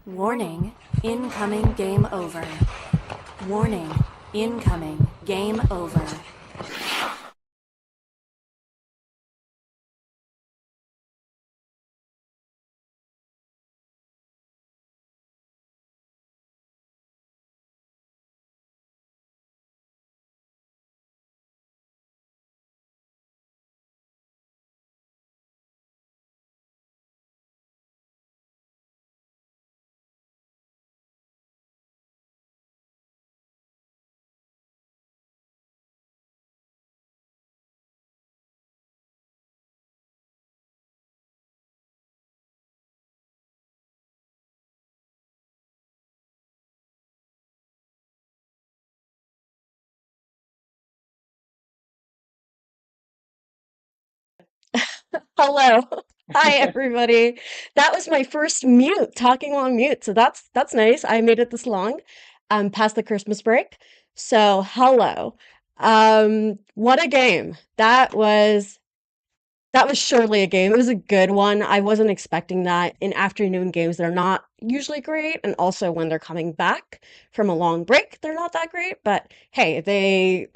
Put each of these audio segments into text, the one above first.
Warning, incoming game over. Warning, incoming game over. Hello. Hi everybody. That was my first mute, talking on mute. So that's nice. I made it this long, past the Christmas break. So hello. What a game. That was surely a game. It was a good one. I wasn't expecting that. In afternoon games, they're not usually great, and also when they're coming back from a long break, they're not that great. But hey, they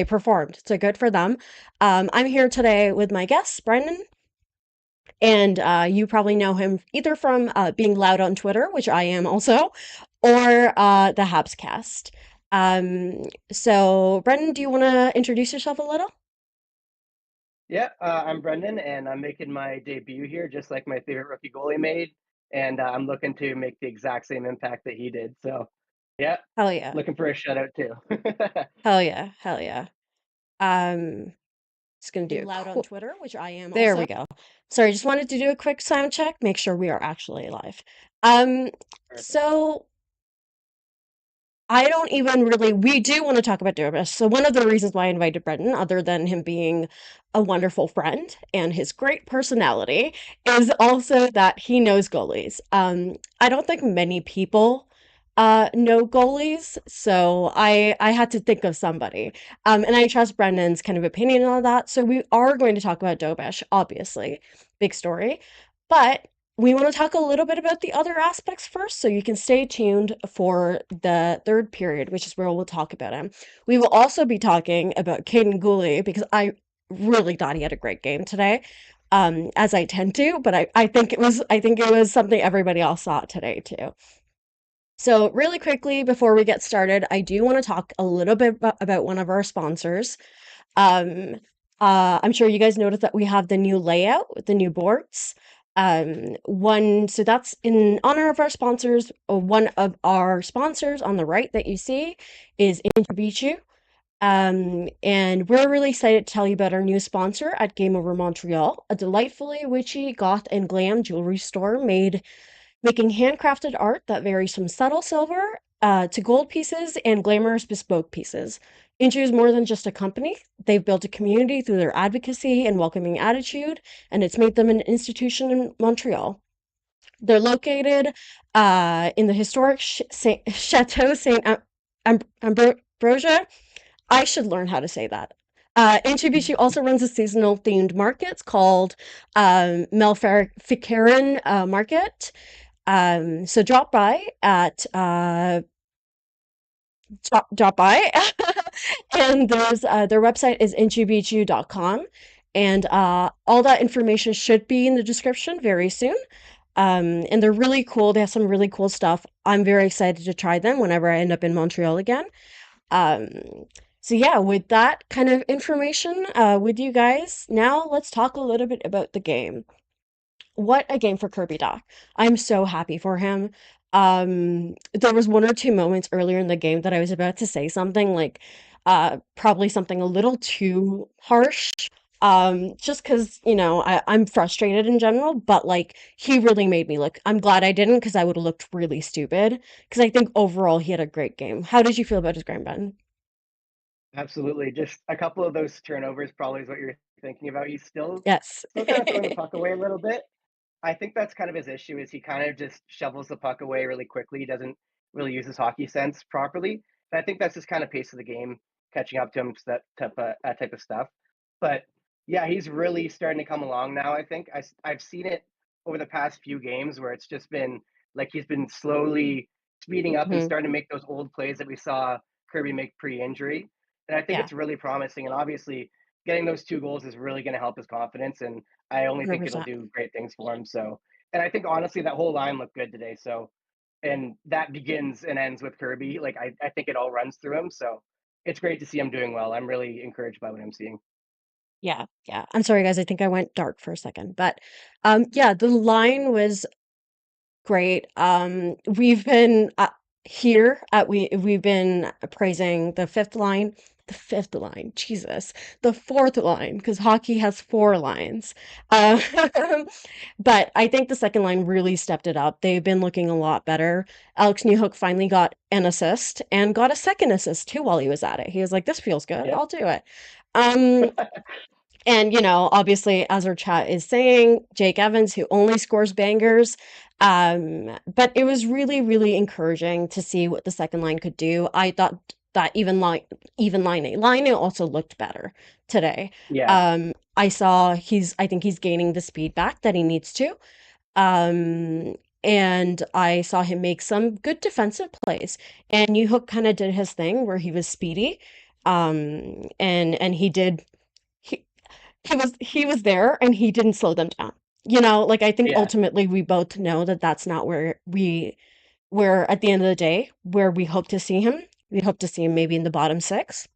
performed. So good for them. I'm here today with my guest, Brendan. And you probably know him either from being loud on Twitter, which I am also, or the Habscast. So, Brendan, do you want to introduce yourself a little? Yeah, I'm Brendan, and I'm making my debut here, just like my favorite rookie goalie made, and I'm looking to make the exact same impact that he did. So, yeah, Hell yeah. looking for a shutout too. Hell yeah. Hell yeah. Um, just gonna do Being a loud on cool. Twitter, which I am There also. we go. Sorry, just wanted to do a quick sound check, make sure we are actually live. Um, Perfect. so I don't even really. We do want to talk about Dobes. So one of the reasons why I invited Brendan, other than him being a wonderful friend and his great personality, is also that he knows goalies. I don't think many people know goalies, so I had to think of somebody. And I trust Brendan's kind of opinion on that. So we are going to talk about Dobes, obviously, big story, but we want to talk a little bit about the other aspects first, so you can stay tuned for the third period, which is where we'll talk about him. We will also be talking about Caden Gooley because I really thought he had a great game today, as I tend to, but I think it was something everybody else saw today too. So really quickly before we get started, I do want to talk a little bit about one of our sponsors. Um, I'm sure you guys noticed that we have the new layout with the new boards. So that's in honor of our sponsors. One of our sponsors on the right that you see is Introbichu. And we're really excited to tell you about our new sponsor at Game Over Montreal, a delightfully witchy, goth, and glam jewelry store making handcrafted art that varies from subtle silver to gold pieces and glamorous bespoke pieces. Inju is more than just a company. They've built a community through their advocacy and welcoming attitude, and it's made them an institution in Montreal. They're located in the historic Chateau Saint Ambrosia. I should learn how to say that. Inchibishi also runs a seasonal themed markets called Melficaran Market. So drop by, and their website is inchubichu.com, and all that information should be in the description very soon. And they're really cool. They have some really cool stuff. I'm very excited to try them whenever I end up in Montreal again. Um, so yeah, with that kind of information, with you guys, now let's talk a little bit about the game. What a game for Kirby Dach. I'm so happy for him. There was one or two moments earlier in the game that I was about to say something like probably something a little too harsh. Just because, I'm frustrated in general, but like he really made me look. I'm glad I didn't because I would have looked really stupid. Because I think overall he had a great game. How did you feel about his game, Ben? Absolutely. Just a couple of those turnovers probably is what you're thinking about. He's still Yes. still kind of throwing the puck away a little bit. I think that's kind of his issue is he kind of just shovels the puck away really quickly. He doesn't really use his hockey sense properly. And I think that's just kind of pace of the game catching up to him to that type of stuff. But yeah, he's really starting to come along now. I think I've seen it over the past few games where it's just been Like he's been slowly speeding up and Mhm. starting to make those old plays that we saw Kirby make pre-injury. And I think Yeah, it's really promising. And obviously, getting those 2 goals is really going to help his confidence. And I only think it'll 100%. do great things for him. So, and I think honestly, that whole line looked good today. So, and that begins and ends with Kirby. Like I think it all runs through him. So it's great to see him doing well. I'm really encouraged by what I'm seeing. Yeah, yeah. I'm sorry, guys. I think I went dark for a second, but yeah, the line was great. We've been here at we've been praising the fifth line, Jesus, the fourth line, because hockey has four lines. Um, but I think the second line really stepped it up. They've been looking a lot better. Alex Newhook finally got an assist and got a second assist too while he was at it. He was like, "This feels good. Yeah. I'll do it." Um, and, obviously, as our chat is saying, Jake Evans, who only scores bangers. But it was really, really encouraging to see what the second line could do. I thought that even line also looked better today. Yeah. I think he's gaining the speed back that he needs to. Um, and I saw him make some good defensive plays. And Newhook kind of did his thing where he was speedy. And he he was there and he didn't slow them down. Like I think Yeah. ultimately we both know that that's not where at the end of the day where we hope to see him. We'd hope to see him maybe in the bottom six.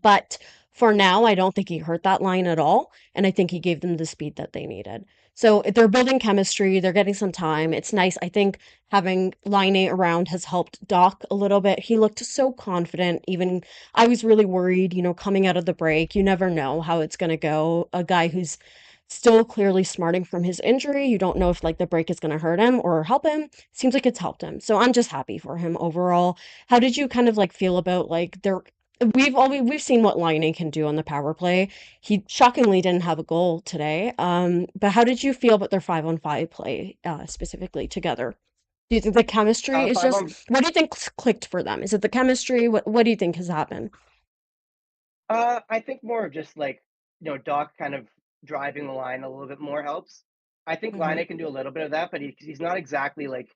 But for now, I don't think he hurt that line at all, and I think he gave them the speed that they needed. So they're building chemistry, they're getting some time. It's nice. I think having Line around has helped Dach a little bit. He looked so confident. Even I was really worried, coming out of the break. You never know how it's going to go. A guy who's still clearly smarting from his injury. You don't know if like the break is going to hurt him or help him. Seems like it's helped him. So I'm just happy for him overall. How did you kind of like feel about like their we've seen what Laine can do on the power play. He shockingly didn't have a goal today. But how did you feel about their 5-on-5 play specifically together? Do you think the chemistry is Five just on. what do you think clicked for them? Is it the chemistry? What do you think has happened? I think more of just like, Doc kind of driving the line a little bit more helps. I think Hmm. Line can do a little bit of that, but he's not exactly like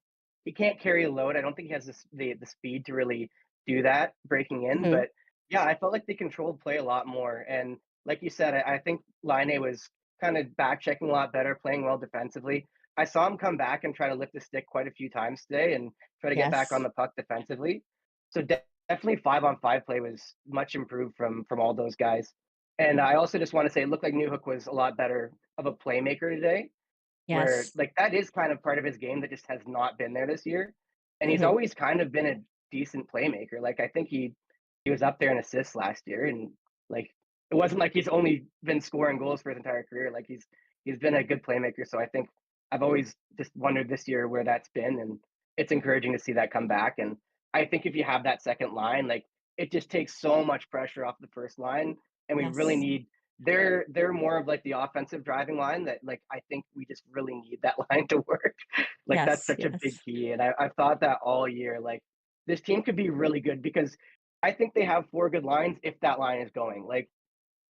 he can't carry a load. I don't think he has the speed to really do that breaking in. Hmm. But yeah, I felt like they controlled play a lot more. And like you said, I think Line was kind of back checking a lot better, playing well defensively. I saw him come back and try to lift the stick quite a few times today and try to get back on Yes. the puck defensively. So definitely 5-on-5 play was much improved from all those guys. And I also just want to say it looked like Newhook was a lot better of a playmaker today, where Yes. like that is kind of part of his game that just has not been there this year. And he's Hmm. always kind of been a decent playmaker. Like I think he was up there in assists last year and like it wasn't like he's only been scoring goals for his entire career. Like he's been a good playmaker. So I think I've always just wondered this year where that's been and it's encouraging to see that come back. And I think if you have that second line, like it just takes so much pressure off the first line. And we really Yes. need they're more of like the offensive driving line that like I think we just really need that line to work. Like that's Yes. such a big Yes. key. And I've thought that all year. Like this team could be really good because I think they have four good lines if that line is going. Like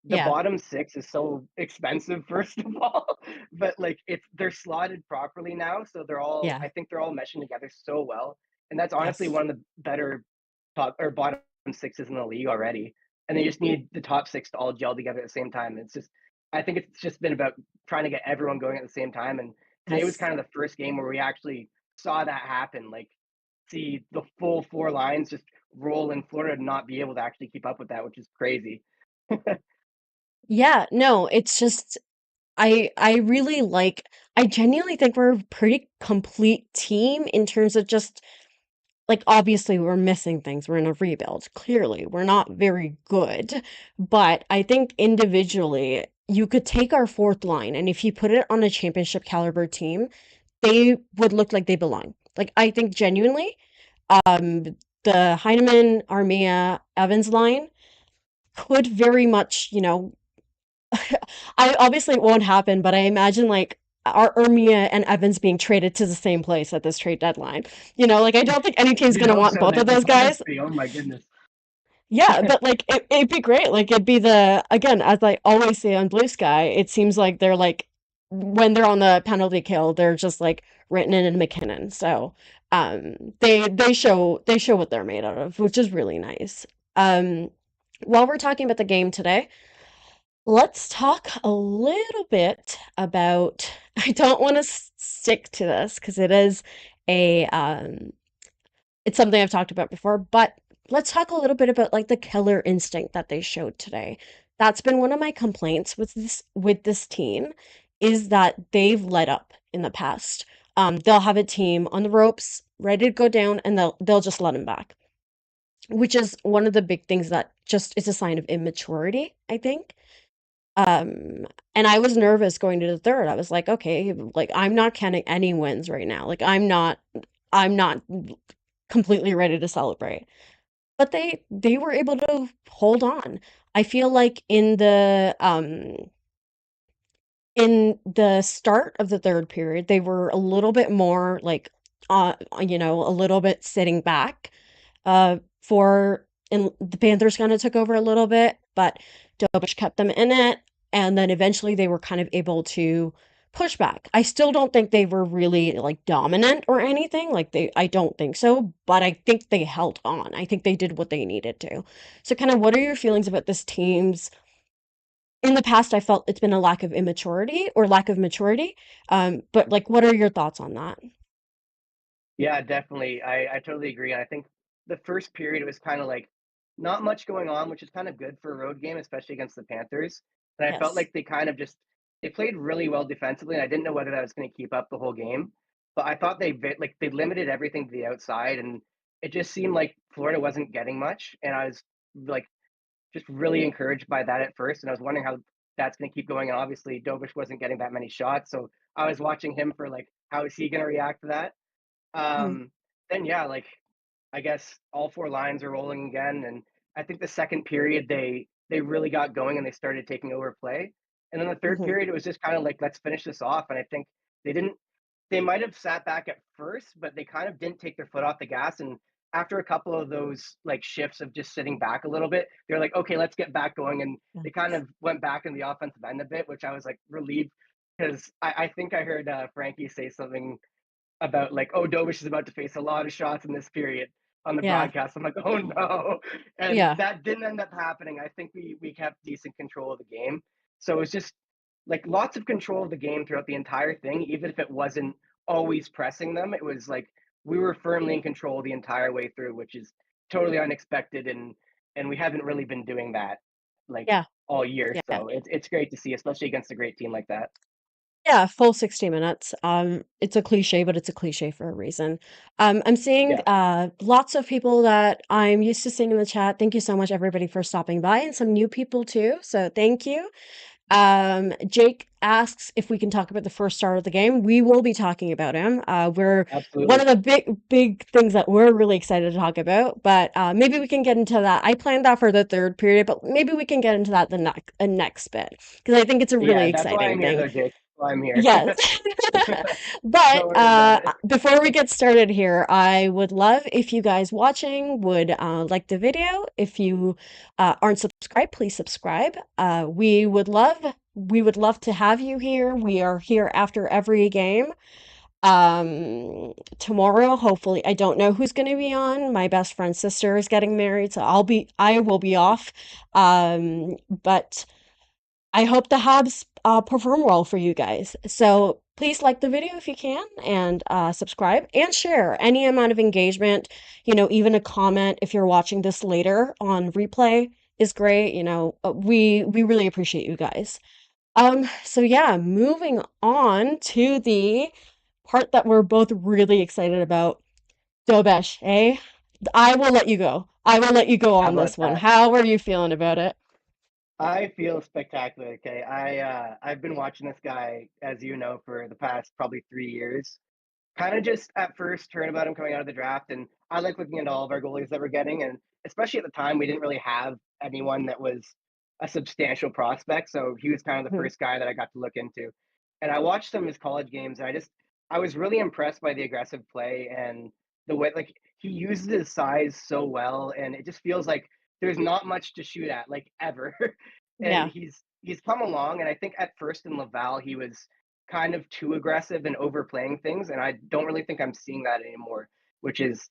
the Yeah. bottom six is so expensive, first of all, but like it's they're slotted properly now. So Yeah. I think they're all meshing together so well. And that's honestly Yes. one of the better top or bottom sixes in the league already. And they just need the top six to all gel together at the same time. It's just, I think it's just been about trying to get everyone going at the same time. And today was Yes. kind of the first game where we actually saw that happen. Like, see the full four lines just roll in Florida and not be able to actually keep up with that, which is crazy. Yeah. No, it's just I really I genuinely think we're a pretty complete team in terms of just like obviously we're missing things. We're in a rebuild. Clearly, we're not very good. But I think individually, you could take our fourth line and if you put it on a championship caliber team, they would look like they belong. Like I think genuinely, um the Heineman, Armia, Evans line could very much, I obviously it won't happen, but I imagine like our Ermia and Evans being traded to the same place at this trade deadline. Like I don't think any team's You'd gonna hope want so. both of The those guys. chemistry, oh my goodness. Yeah, but like it'd be great. Like it'd be the again, as I always say on Blue Sky, it seems like they're like when they're on the penalty kill, they're just like written in McKinnon. So they show what they're made out of, which is really nice. Um, while we're talking about the game today, let's talk a little bit about. I don't want to stick to this because it's something I've talked about before, but let's talk a little bit about like the killer instinct that they showed today. That's been one of my complaints with this team is that they've let up in the past. They'll have a team on the ropes, ready to go down, and they'll just let them back, which is one of the big things that just is a sign of immaturity, I think. And I was nervous going to the third. I was like, okay, like I'm not counting any wins right now. Like I'm not completely ready to celebrate. But they were able to hold on. I feel like in the start of the third period, they were a little bit more like a little bit sitting back. For and the Panthers kind of took over a little bit, but Dobes kept them in it, and then eventually they were kind of able to push back. I still don't think they were really like dominant or anything. I don't think so, but I think they held on. I think they did what they needed to. So kind of what are your feelings about this team's in the past I felt it's been a lack of immaturity or lack of maturity. But like what are your thoughts on that? Yeah, definitely. I totally agree. I think the first period it was kind of like not much going on, which is kind of good for a road game, especially against the Panthers. And I felt Yes. like they kind of just they played really well defensively, and I didn't know whether that was going to keep up the whole game. But I thought like they limited everything to the outside, and it just seemed like Florida wasn't getting much. And I was like just really encouraged by that at first, and I was wondering how that's going to keep going. And obviously, Dobish wasn't getting that many shots, so I was watching him for like how is he going to react to that. Mhm, Um, then yeah, like I guess all four lines are rolling again, and I think the second period they really got going and they started taking over play. And then the third mhm, period it was just kind of like let's finish this off. And I think they didn't they might have sat back at first, but they kind of didn't take their foot off the gas. And after a couple of those like shifts of just sitting back a little bit, they're like, okay, let's get back going. And they kind yes. of went back in the offensive end a bit, which I was like relieved because I think I heard Frankie say something about like, oh, Dobish is about to face a lot of shots in this period on the Yeah, broadcast. I'm like, oh no, and yeah, that didn't end up happening. I think we kept decent control of the game, so it's just like lots of control of the game throughout the entire thing, even if it wasn't always pressing them. It was like we were firmly in control the entire way through, which is totally unexpected, and we haven't really been doing that like yeah, all year. yeah. So it's great to see, especially against a great team like that. Yeah, full 60 minutes. It's a cliche, but it's a cliche for a reason. I'm seeing Yeah, lots of people that I'm used to seeing in the chat. Thank you so much, everybody, for stopping by, and some new people too. So thank you. Jake asks if we can talk about the first star of the game. We will be talking about him. We're one of absolutely. the big things that we're really excited to talk about, but maybe we can get into that. I planned that for the third period, but maybe we can get into that the next bit because I think it's a really Yeah, that's why exciting I'm here, thing. though, Jake. That's why I'm here. Yes. But Don't worry about it. before we get started here, I would love if you guys watching would like the video. If you aren't subscribed, please subscribe. We would love to have you here. We are here after every game. Tomorrow, hopefully, I don't know who's going to be on. My best friend's sister is getting married, so I will be off. But I hope the Habs perform well for you guys. So please like the video if you can, and subscribe and share. Any amount of engagement, even a comment if you're watching this later on replay is great. We really appreciate you guys. So yeah, moving on to the part that we're both really excited about. Dobesh, eh? I will let you go. I will let you go How on about this one. that? How are you feeling about it? I feel spectacular. Okay, I've been watching this guy, as you know, for the past probably 3 years. Kind of just at first heard about him coming out of the draft, and I like looking into all of our goalies that we're getting, and especially at the time, we didn't really have anyone that was a substantial prospect, so he was kind of the Mhm. first guy that I got to look into. And I watched some of his college games, and I was really impressed by the aggressive play and the way like he uses his size so well, and it just feels like there's not much to shoot at, like ever. And Yeah. he's come along, and I think at first in Laval he was kind of too aggressive and overplaying things, and I don't really think I'm seeing that anymore, which is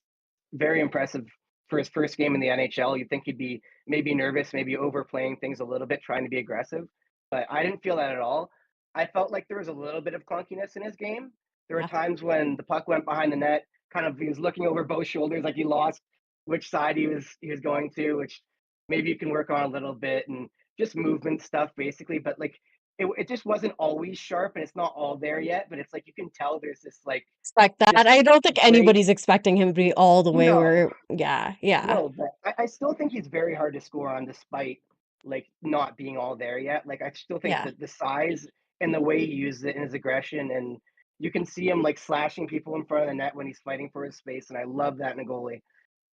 very impressive for his first game in the NHL. You'd think he'd be maybe nervous, maybe overplaying things a little bit, trying to be aggressive, but I didn't feel that at all. I felt like there was a little bit of clunkiness in his game. There were Yeah. times when the puck went behind the net, kind of he was looking over both shoulders, like he lost which side he was going to, which maybe you can work on a little bit, and just movement stuff basically. But like it just wasn't always sharp, and it's not all there yet. But it's like you can tell there's this like Expect that. just I don't think great. anybody's expecting him to be all the way No, where yeah. no, but I still think he's very hard to score on despite like not being all there yet. Like I still think Yeah. that the size and the way he uses it and his aggression, and you can see him like slashing people in front of the net when he's fighting for his space, and I love that in a goalie.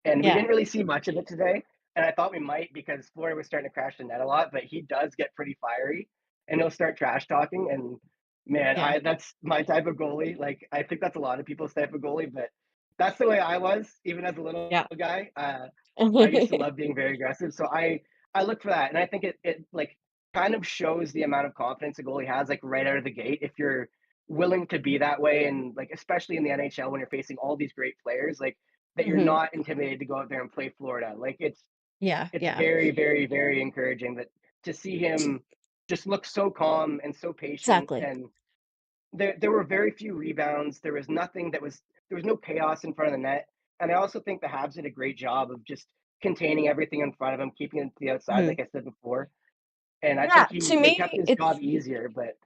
And we Yeah. didn't really see much of it today, and I thought we might because Florida was starting to crash the net a lot, but he does get pretty fiery, and he'll start trash talking, and man, Yeah. I that's my type of goalie. Like I think that's a lot of people's type of goalie, but that's the way I was even as a little Yeah. guy. I used to love being very aggressive, so I look for that, and I think it like kind of shows the amount of confidence a goalie has like right out of the gate if you're willing to be that way, and like especially in the NHL when you're facing all these great players, like that you're Mhm. not intimidated to go out there and play Florida. Like Yeah, it's yeah. very, very, very encouraging that to see him just look so calm and so patient. Exactly. And there were very few rebounds. There was nothing that was there was no chaos in front of the net. And I also think the Habs did a great job of just containing everything in front of him, keeping it to the outside, Mhm. like I said before. And I Yeah, think he to they kept me, his job it's easier. But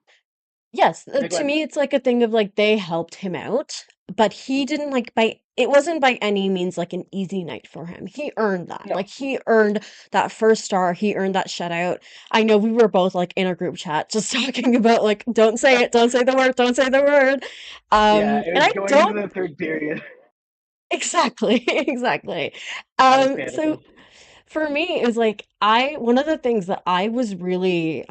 yes, they go to ahead. me, it's like a thing of like they helped him out, but he didn't like by it wasn't by any means like an easy night for him. He earned that. No, Like he earned that first star. He earned that shutout. I know we were both like in a group chat just talking about like don't say it, don't say the word, don't say the word. yeah, it And was I going into don't the third period. exactly, exactly. I was So panicking. for me, it was like I one of the things that I was really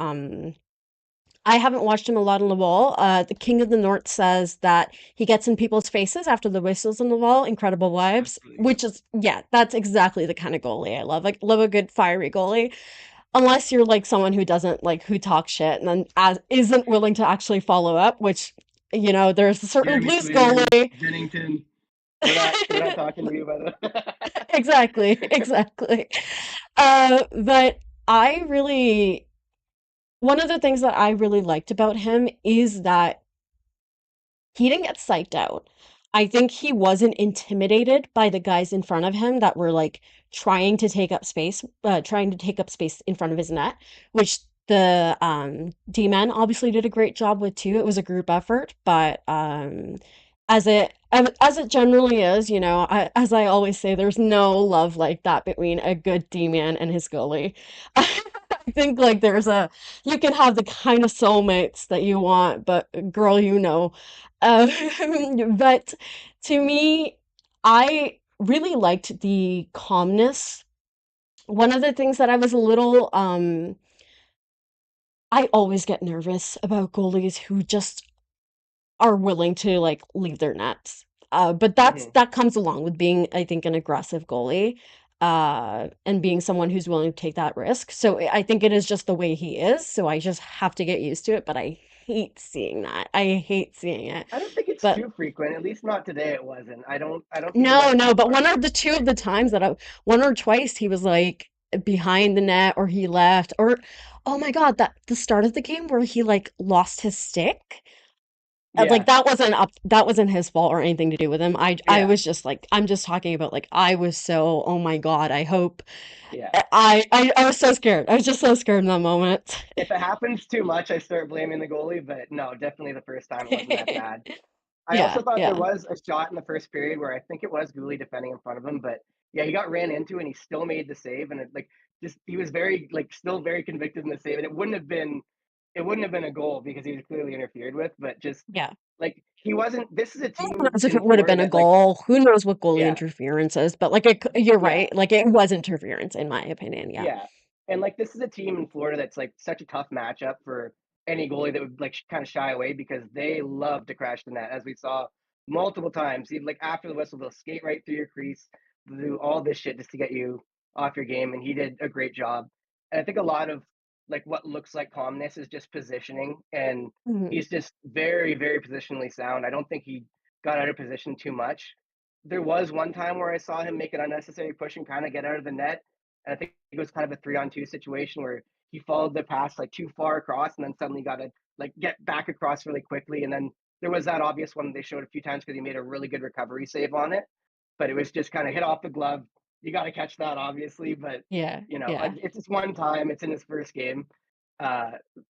I haven't watched him a lot on the wall. The King of the North says that he gets in people's faces after the whistles on the wall. Incredible vibes, Absolutely. which is yeah, that's exactly the kind of goalie I love. Like love a good fiery goalie. Unless you're like someone who doesn't like who talks shit and then isn't willing to actually follow up, which there's a certain Jeremy Blues Swayman, goalie. Bennington. We're not talking to you about it. Exactly, exactly. But I really one of the things that I really liked about him is that he didn't get psyched out. I think he wasn't intimidated by the guys in front of him that were like trying to take up space in front of his net, which the D-men obviously did a great job with too. It was a group effort, but as it generally is, as I always say, there's no love like that between a good D-man and his goalie. I think like you can have the kind of soulmates that you want, but girl, um, but to me, I really liked the calmness. One of the things that I was a little, I always get nervous about goalies who just are willing to like leave their nets. But Mhm. that comes along with being, I think, an aggressive goalie, and being someone who's willing to take that risk. So I think it is just the way he is. So I just have to get used to it. But I hate seeing that. I hate seeing it. I don't think it's But too frequent. At least not today. It wasn't. I don't think it no, went no, too but far. one of the two of the times that one or twice he was like behind the net or he left or oh my God, that the start of the game where he like lost his stick. Like Yeah, that wasn't his fault or anything to do with him. I yeah, was just like I'm just talking about like I was so oh my God, I hope yeah. I was so scared. I was just so scared in that moment. If it happens too much, I start blaming the goalie. But no, definitely the first time it wasn't that bad. I Yeah, also thought there yeah. was a shot in the first period where I think it was Gooley defending in front of him, but yeah, he got ran into and he still made the save, and it like just he was very like still very convicted in the save, and it wouldn't have been a goal because he was clearly interfered with, but just Yeah. like he wasn't. This is a Who team knows if in it would have Florida been a that like goal? Who knows what goalie yeah, interference is? But like you're yeah, right. Like it was interference in my opinion. Yeah. yeah, and like this is a team in Florida that's like such a tough matchup for any goalie that would like kind of shy away because they love to crash the net, as we saw multiple times. He'd like after the whistle, they'll skate right through your crease, do all this shit just to get you off your game, and he did a great job. And I think a lot of like what looks like calmness is just positioning, and Mhm. he's just very, very positionally sound. I don't think he got out of position too much. There was one time where I saw him make an unnecessary push and kind of get out of the net, and I think it was kind of a 3-on-2 situation where he followed the pass like too far across, and then suddenly got to like get back across really quickly, and then there was that obvious one they showed a few times because he made a really good recovery save on it, but it was just kind of hit off the glove. You got to catch that, obviously, but Yeah, you know, yeah. it's just one time. It's in his first game. Uh,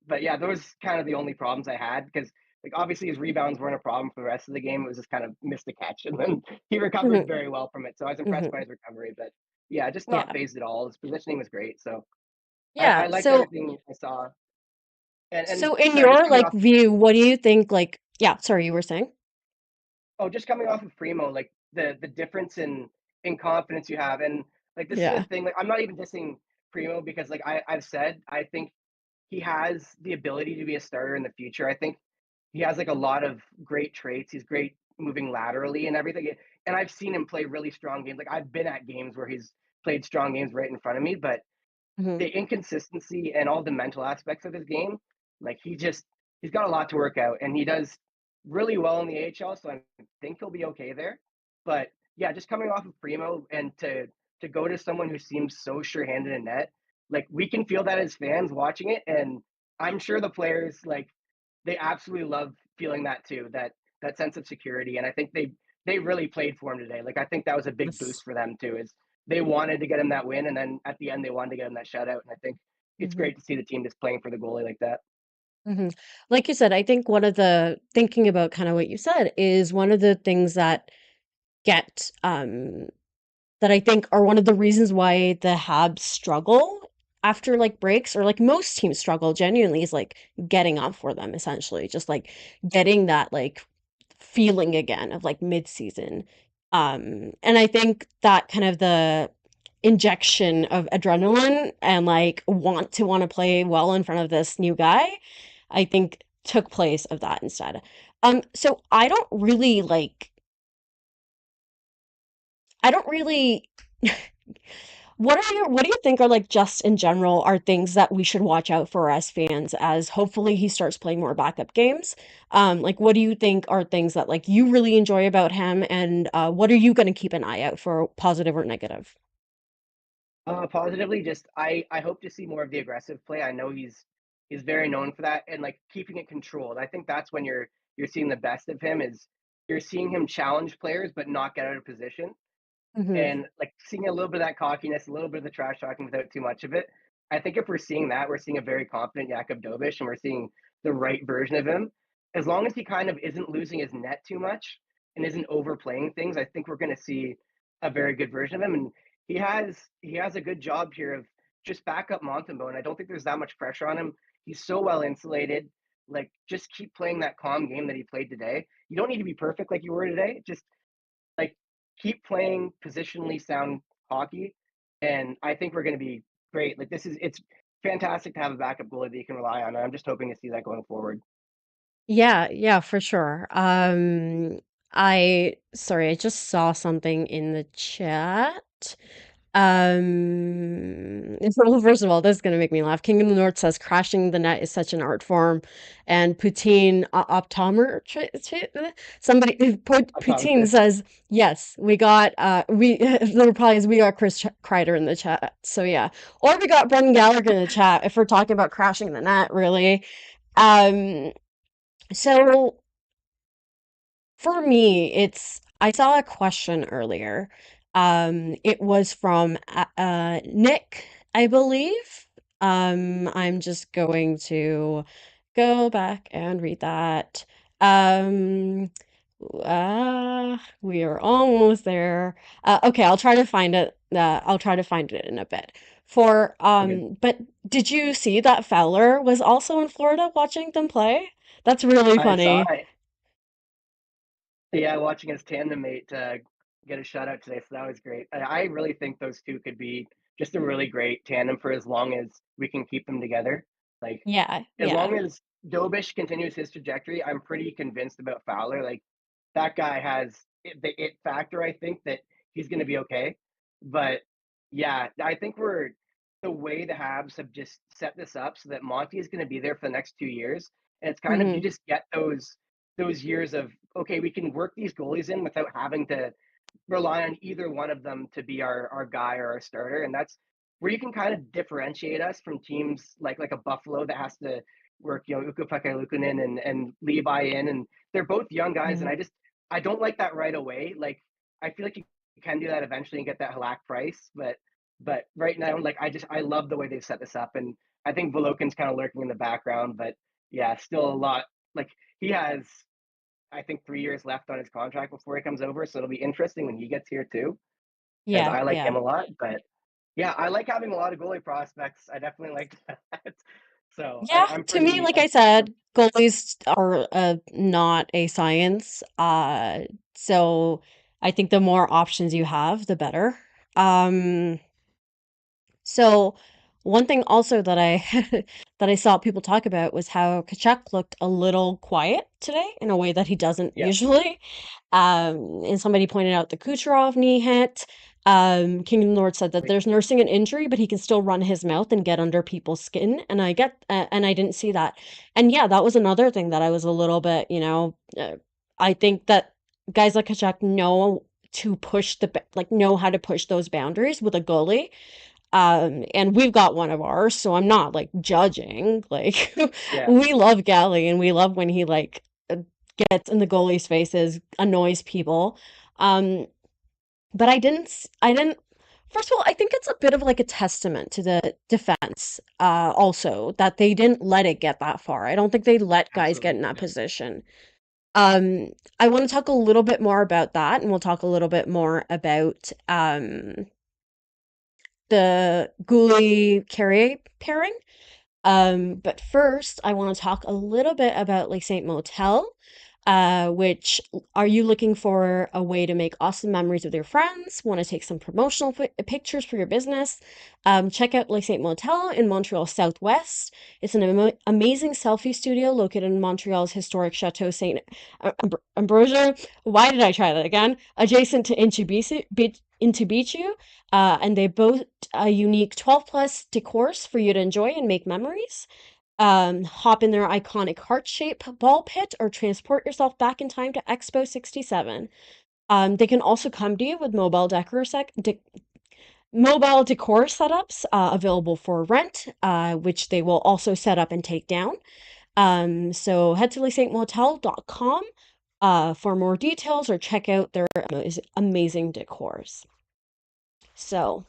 but yeah, those kind of the only problems I had because like obviously his rebounds weren't a problem for the rest of the game. It was just kind of missed a catch, and then he recovered Mhm, very well from it. So I was impressed by mhm. his recovery. But yeah, just not Yeah. phased at all. His positioning was great. So I Yeah, liked so everything I saw. And so in sorry, just your, coming like, off. view, what do you think, like yeah, sorry, you were saying? Oh, just coming off of Primo, like the difference in confidence you have, and like this is the Yeah. thing. Like I'm not even dissing Primo because like I've said I think he has the ability to be a starter in the future. I think he has like a lot of great traits. He's great moving laterally and everything. And I've seen him play really strong games. Like I've been at games where he's played strong games right in front of me, but Mhm, the inconsistency and all the mental aspects of his game, like he's got a lot to work out, and he does really well in the AHL. So I think he'll be okay there. But yeah, just coming off of Primo and to go to someone who seems so sure-handed in net, like we can feel that as fans watching it, and I'm sure the players like they absolutely love feeling that too, that sense of security. And I think they really played for him today. Like I think that was a big boost yes. for them too. Is they wanted to get him that win, and then at the end they wanted to get him that shutout. And I think it's Mhm, great to see the team just playing for the goalie like that. mhm. Like you said, I think one of the thinking about kinda what you said is one of the things that get, that I think are one of the reasons why the Habs struggle after, like, breaks, or, like, most teams struggle genuinely, is, like, getting up for them, essentially, just, like, getting that, like, feeling again of, like, mid-season, and I think that kind of the injection of adrenaline and, like, wanna play well in front of this new guy, I think took place of that instead. So I don't really what do you think are, like, just in general, are things that we should watch out for as fans as hopefully he starts playing more backup games? Like, what do you think are things that, like, you really enjoy about him, and, what are you gonna keep an eye out for, positive or negative? Positively, just I hope to see more of the aggressive play. I know he's very known for that, and like keeping it controlled. I think that's when you're seeing the best of him. Is you're seeing him challenge players but not get out of position, Mhm, and like seeing a little bit of that cockiness, a little bit of the trash talking without too much of it. I think if we're seeing that, we're seeing a very confident Jakub Dobes, and we're seeing the right version of him. As long as he kind of isn't losing his net too much and isn't overplaying things, I think we're going to see a very good version of him. And he has a good job here of just back up Montembeau, and I don't think there's that much pressure on him. He's so well insulated. Like just keep playing that calm game that he played today. You don't need to be perfect like you were today. Just like keep playing positionally sound hockey, and I think we're going to be great. Like it's fantastic to have a backup goalie that you can rely on. And I'm just hoping to see that going forward. yeah, yeah, for sure. I just saw something in the chat. Well, first of all, this is gonna make me laugh. King of the North says crashing the net is such an art form, and Poutine Poutine Optometrist. says yes. We got we the reply is we got Chris Kreider in the chat. So yeah, or we got Brendan Gallagher in the chat if we're talking about crashing the net, really. Um, so for me, it's I saw a question earlier. It was from Nick, I believe. I'm just going to go back and read that. Um, we are almost there. Okay, I'll try to find it. I'll try to find it in a bit. Okay, But did you see that Fowler was also in Florida watching them play? That's really I saw funny. it. Yeah, watching his tandem mate get a shutout today, so that was great. I really think those two could be just a really great tandem for as long as we can keep them together. Like Yeah, as yeah. long as Dobish continues his trajectory, I'm pretty convinced about Fowler. Like that guy has the it factor. I think that he's going to be okay. But yeah, I think we're the way the Habs have just set this up so that Monty is going to be there for the next 2 years, and it's kind of you Mhm. just get those years of okay, we can work these goalies in without having to rely on either one of them to be our guy or our starter, and that's where you can kind of differentiate us from teams like a Buffalo that has to work, Ukko-Pekka Luukkonen and Levi in, and they're both young guys, and Mhm. I don't like that right away. Like I feel like you can do that eventually and get that Halak price, but right now, like I love the way they've set this up, and I think Volokin's kind of lurking in the background, but yeah, still a lot. Like he has I think 3 years left on his contract before he comes over, so it'll be interesting when he gets here too, because Yeah, I like yeah. him a lot. But yeah, I like having a lot of goalie prospects. I definitely like that. So Yeah, I'm to me, pretty. like I said, goalies are not a science. So I think the more options you have, the better. Um, so one thing also that I that I saw people talk about was how Kachuk looked a little quiet today in a way that he doesn't Yeah, usually. And somebody pointed out the Kucherov knee hit. Kingdom Lord said that there's nursing an injury, but he can still run his mouth and get under people's skin. And and I didn't see that. And yeah, that was another thing that I was a little bit, I think that guys like Kachuk know to push know how to push those boundaries with a goalie. And we've got one of ours, so I'm not like judging. Like yeah, we love Galley and we love when he gets in the goalie's faces, annoys people. Um, but I didn't first of all, I think it's a bit of like a testament to the defense, also that they didn't let it get that far. I don't think they let guys get absolutely. in that Yeah. position. Um, I want to talk a little bit more about that, and we'll talk a little bit more about the Goulet Carrier pairing. But first, I want to talk a little bit about Lake St. Motel. Which are you looking for a way to make awesome memories with your friends? Want to take some promotional pictures for your business? Check out Lake St. Motel in Montreal Southwest. It's an amazing selfie studio located in Montreal's historic Chateau St. Ambrosia. Why did I try that again? Adjacent to Intubitu, and they boast a unique 12 plus decors for you to enjoy and make memories. Hop in their iconic heart-shaped ball pit or transport yourself back in time to Expo 67. They can also come to you with mobile decor setups available for rent, which they will also set up and take down. So head to lakesaintmotel.com for more details or check out their amazing decors. So,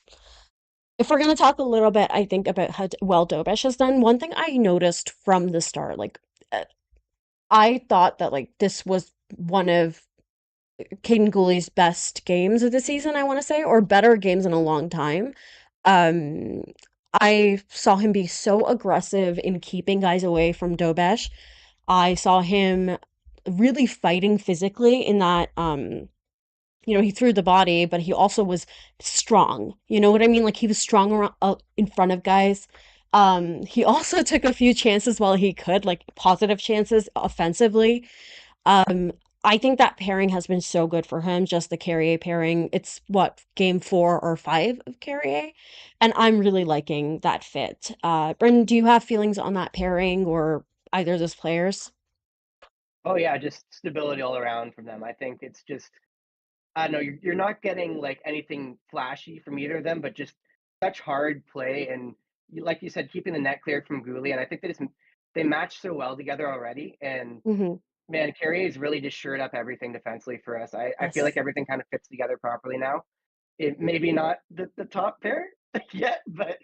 if we're going to talk a little bit, I think about how well Dobes has done, one thing I noticed from the start, uh, I thought that this was one of Caden Gooley's best games of the season, I want to say, or better games in a long time. Um, I saw him be so aggressive in keeping guys away from Dobes. I saw him really fighting physically in that he threw the body, but he also was strong. You know what I mean? Like he was strong around, in front of guys. He also took a few chances while he could, like positive chances offensively. Um, I think that pairing has been so good for him, just the Carrier pairing. It's what, game 4 or 5 of Carrier? And I'm really liking that fit. Brendan, do you have feelings on that pairing or either of those players? Oh yeah, just stability all around from them. I think it's just I don't know, you're not getting like anything flashy from either of them, but just such hard play and like you said, keeping the net cleared from Gouli. And I think they match so well together already. And Mm-hmm. man, Carey has really just shored up everything defensively for us. I feel like Yes. everything kind of fits together properly now. It maybe not the top pair yet, but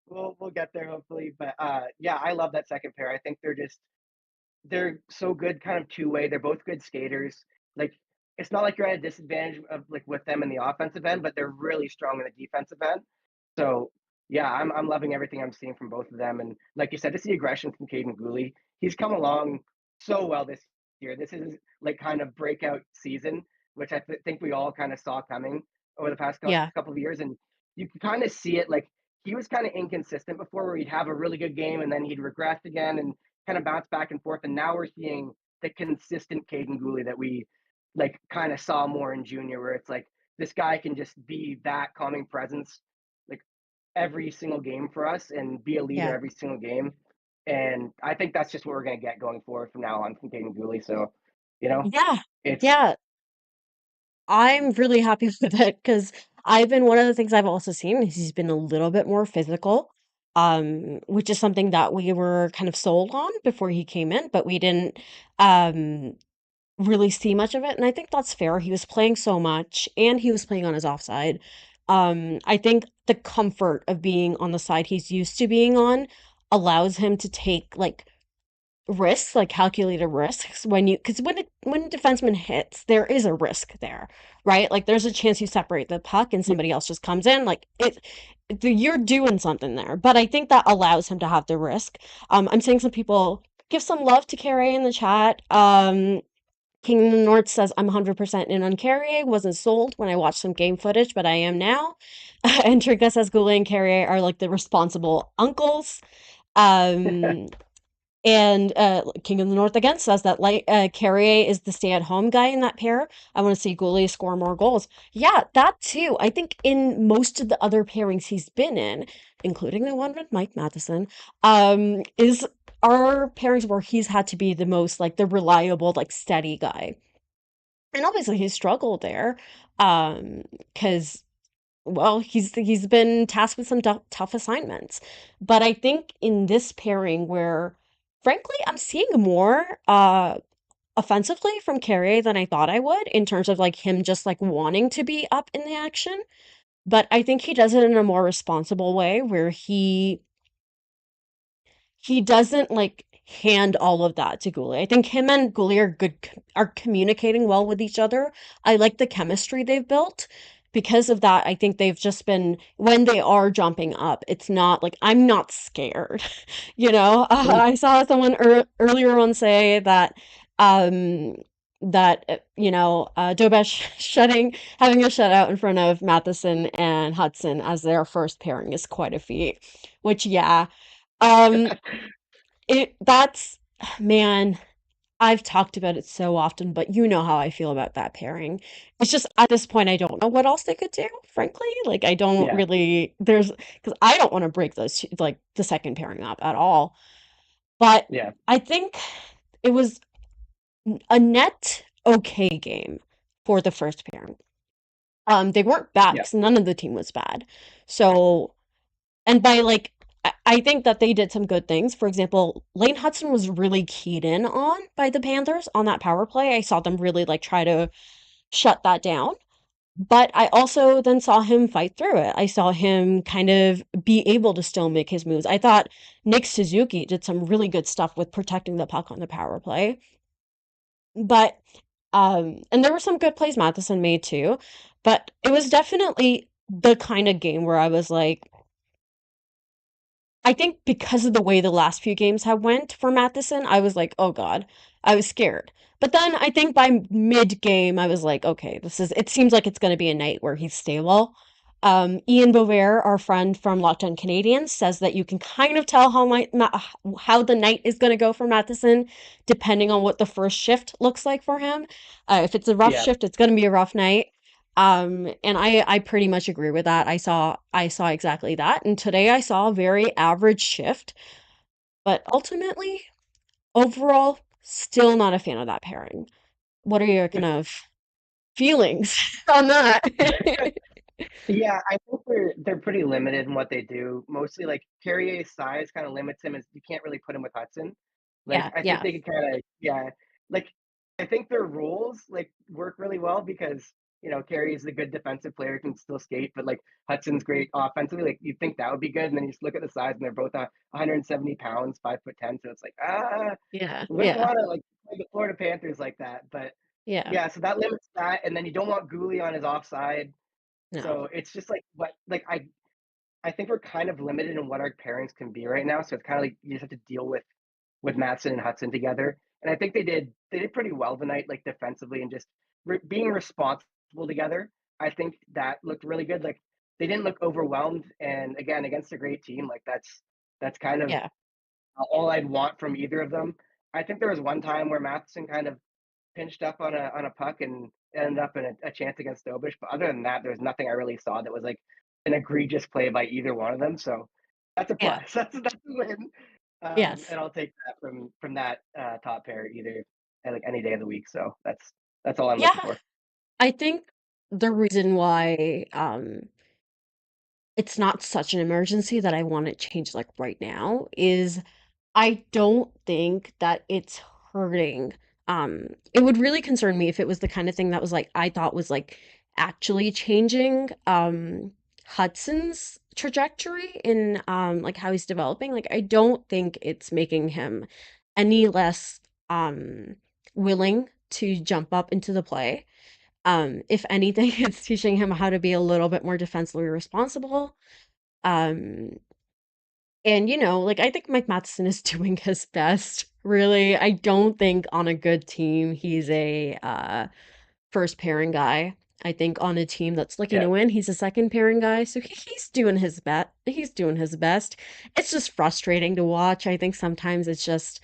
we'll get there hopefully. But yeah, I love that second pair. I think they're so good kind of two-way. They're both good skaters. Like it's not like you're at a disadvantage of like with them in the offensive end, but they're really strong in the defensive end. So yeah, I'm loving everything I'm seeing from both of them. And like you said, to see aggression from Caden Gooley. He's come along so well this year. This is like kind of breakout season, which think we all kind of saw coming over the past Yeah. couple of years. And you can kind of see it like he was kind of inconsistent before where he'd have a really good game and then he'd regress again and kind of bounce back and forth. And now we're seeing the consistent Caden Gooley that we like kind of saw more in junior, where it's like this guy can just be that calming presence like every single game for us and be a leader Yeah. every single game. And I think that's just what we're going to get going forward from now on from Caden Gooley. So, you know, Yeah. it's Yeah. I'm really happy with it because I've been one of the things I've also seen is he's been a little bit more physical, which is something that we were kind of sold on before he came in, but we didn't um really see much of it. And I think that's fair. He was playing so much and he was playing on his offside. I think the comfort of being on the side he's used to being on allows him to take like risks, like calculated risks when you because when a defenseman hits, there is a risk there, right? Like there's a chance you separate the puck and somebody else just comes in. Like you're doing something there. But I think that allows him to have the risk. I'm seeing some people give some love to Carey in the chat. King of the North says I'm 100% in on Carrier. Wasn't sold when I watched some game footage, but I am now. And Trinka says Goulet and Carrier are like the responsible uncles. Um, and King of the North again says that like Carrier is the stay-at-home guy in that pair. I want to see Goulet score more goals. Yeah, that too. I think in most of the other pairings he's been in, including the one with Mike Matheson, is are pairings where he's had to be the most like the reliable, like steady guy. And obviously he struggled there, because well, he's been tasked with some tough assignments. But I think in this pairing where frankly I'm seeing more offensively from Carrier than I thought I would in terms of like him just like wanting to be up in the action. But I think he does it in a more responsible way where he doesn't like hand all of that to Goulet. I think him and Goulet are are communicating well with each other. I like the chemistry they've built. Because of that, I think they've just been when they are jumping up, it's not like I'm not scared. You know, I saw someone earlier on say that um Dobes having a shutout in front of Matheson and Hudson as their first pairing is quite a feat. Which yeah, um that's man, I've talked about it so often, but you know how I feel about that pairing. It's just at this point I don't know what else they could do, frankly. Like I don't yeah, really there's because I don't want to break like the second pairing up at all. But yeah, I think it was a net okay game for the first pairing. They weren't bad yeah, because none of the team was bad. So and by like, I think that they did some good things. For example, Lane Hudson was really keyed in on by the Panthers on that power play. I saw them really like try to shut that down. But I also then saw him fight through it. I saw him kind of be able to still make his moves. I thought Nick Suzuki did some really good stuff with protecting the puck on the power play. But and there were some good plays Matheson made too. But it was definitely the kind of game where I was like, I think because of the way the last few games have went for Matheson, I was like, "Oh God," I was scared. But then I think by mid game, I was like, "Okay, it seems like it's going to be a night where he's stable." Ian Bover, our friend from Locked On Canadiens, says that you can kind of tell how the night is going to go for Matheson, depending on what the first shift looks like for him. If it's a rough yeah. shift, it's going to be a rough night. And I pretty much agree with that. I saw exactly that. And today I saw a very average shift, but ultimately, overall, still not a fan of that pairing. What are your kind of feelings on that? Yeah, I think they're pretty limited in what they do. Mostly, like Carrier's size kind of limits him, as you can't really put him with Hudson. Like Yeah, I think yeah, they could kind of yeah, like I think their roles like work really well because Carey is a good defensive player, can still skate, but like Hudson's great offensively. Like you'd think that would be good, and then you just look at the size, and they're both 170 pounds, 5'10", so it's like yeah, wouldn't yeah, want to like play the Florida Panthers like that. But yeah. yeah, so that limits that, and then you don't want Gooley on his offside. No. So it's just like what like I think we're kind of limited in what our pairings can be right now. So it's kind of like you just have to deal with Matson and Hudson together. And I think they did pretty well tonight, like defensively and just being responsible together. I think that looked really good. Like they didn't look overwhelmed. And again, against a great team, like that's kind of Yeah, all I'd want from either of them. I think there was one time where Matheson kind of pinched up on a puck and ended up in a chance against Dobes. But other than that, there was nothing I really saw that was like an egregious play by either one of them. So that's a Yeah. plus. That's a win. Yes. And I'll take that from that top pair either like any day of the week. So that's all I'm Yeah. looking for. I think the reason why it's not such an emergency that I want it changed like right now is I don't think that it's hurting. It would really concern me if it was the kind of thing that was like I thought was like actually changing Hudson's trajectory in like how he's developing. Like I don't think it's making him any less willing to jump up into the play. If anything, it's teaching him how to be a little bit more defensively responsible. Um, and like I think Mike Matheson is doing his best. Really, I don't think on a good team he's a first pairing guy. I think on a team that's looking Yeah. to win, he's a second pairing guy. So he's doing his best. He's doing his best. It's just frustrating to watch. I think sometimes it's just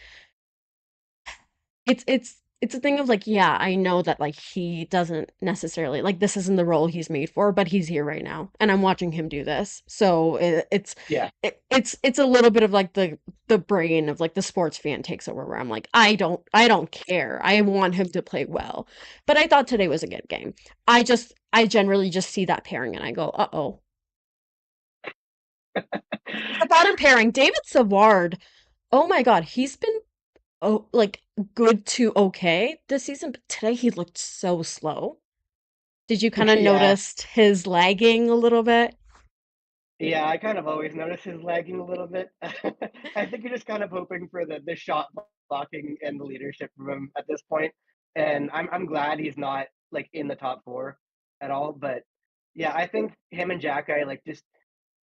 it's a thing of like, yeah, I know that like he doesn't necessarily like this isn't the role he's made for, but he's here right now, and I'm watching him do this. So Yeah. it's a little bit of like the brain of like the sports fan takes over where I'm like, I don't care. I want him to play well. But I thought today was a good game. I generally just see that pairing and I go, uh-oh. The bottom pairing, David Savard. Oh my God, he's been like good to okay this season, but today he looked so slow. Did you kind of Yeah. notice his lagging a little bit? Yeah, I kind of always notice his lagging a little bit. I think you're just kind of hoping for the shot blocking and the leadership from him at this point. And I'm glad he's not like in the top four at all. But yeah, I think him and Jack like just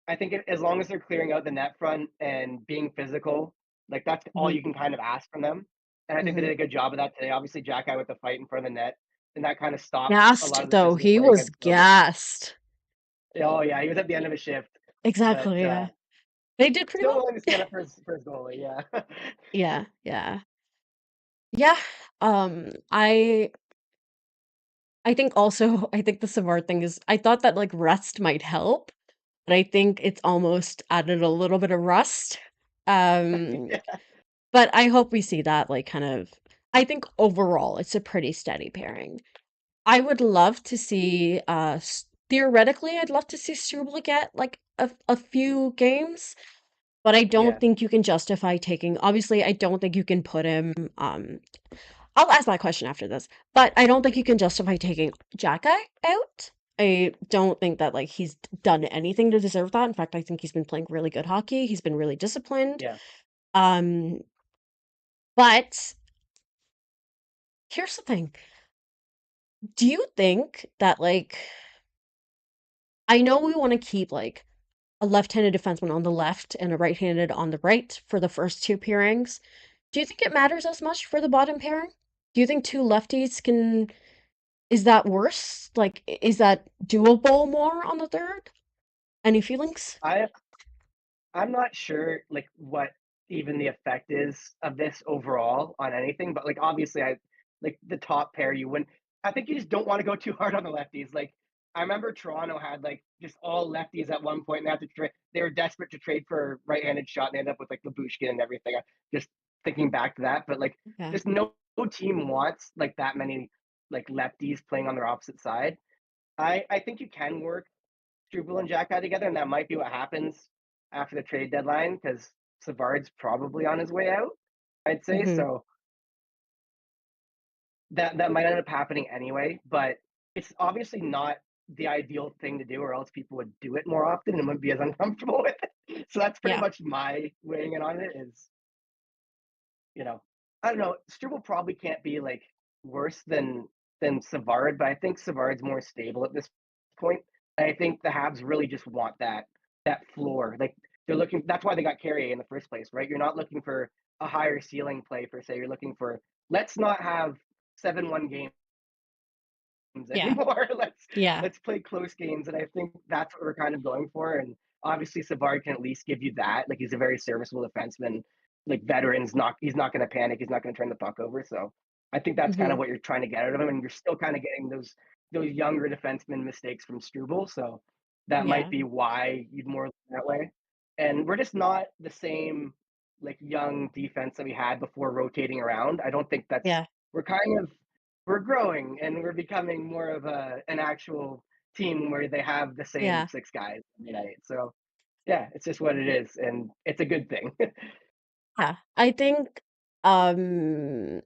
I think as long as they're clearing out the net front and being physical, like that's all Hmm. you can kind of ask from them. And I think they Hmm. did a good job of that today. Obviously, Jack with the fight in front of the net, and that kind of stopped a lot Gassed of the though. physical He play was against Dobes. gassed. Oh yeah, he was at the end of his shift, but Exactly, yeah. They did pretty still well. willing to stand up for his goalie, yeah. Yeah, yeah. Yeah. I think also I think the Savard thing is I thought that like rest might help, but I think it's almost added a little bit of rust. Um Yeah, But I hope we see that, like, kind of I think overall, it's a pretty steady pairing. I would love to see, theoretically, I'd love to see Struble get, like, a few games, but I don't yeah, think you can justify taking obviously, I don't think you can put him, I'll ask that question after this, but I don't think you can justify taking Jacka out. I don't think that, like, he's done anything to deserve that. In fact, I think he's been playing really good hockey. He's been really disciplined. yeah. Um, but here's the thing. Do you think that, like I know we wanna keep, like, a left-handed defenseman on the left and a right-handed on the right for the first 2 pairings. Do you think it matters as much for the bottom pairing? Do you think 2 lefties can is that worse? Like, is that doable more on the third? Any feelings? I I'm not sure, like, what even the effect is of this overall on anything, but, like, obviously, I like, the top pair, you wouldn't I think you just don't wanna go too hard on the lefties, like, I remember Toronto had, like, just all lefties at one point, and they were desperate to trade for a right-handed shot, and they ended up with, like, Labushkin and everything, just thinking back to that, but, like, Yeah. just no team wants, like, that many, like, lefties playing on their opposite side. I think you can work Struble and Jack together, and that might be what happens after the trade deadline because Savard's probably on his way out. I'd say Mhm. so. That might end up happening anyway, but it's obviously not the ideal thing to do, or else people would do it more often and wouldn't be as uncomfortable with it. So that's pretty Yeah. much my weighing in on it. Is I don't know. Struble probably can't be like worse than Savard, but I think Savard's more stable at this point. And I think the Habs really just want that floor. Like they're looking. That's why they got Carrier in the first place, right? You're not looking for a higher ceiling play per se. You're looking for let's not have 7-1 games Yeah. anymore. Yeah. Let's play close games, and I think that's what we're kind of going for. And obviously, Savard can at least give you that. Like he's a very serviceable defenseman. Like veterans, not he's not going to panic. He's not going to turn the puck over. So I think that's kind of Mhm. what you're trying to get out of him, and you're still kind of getting those younger defenseman mistakes from Struble. So that might Yeah. be why you'd more that way. And we're just not the same like young defense that we had before rotating around. I don't think that's Yeah. we're kind of we're growing and we're becoming more of an actual team where they have the same Yeah. six guys every night. So yeah, it's just what it is, and it's a good thing. Yeah. Um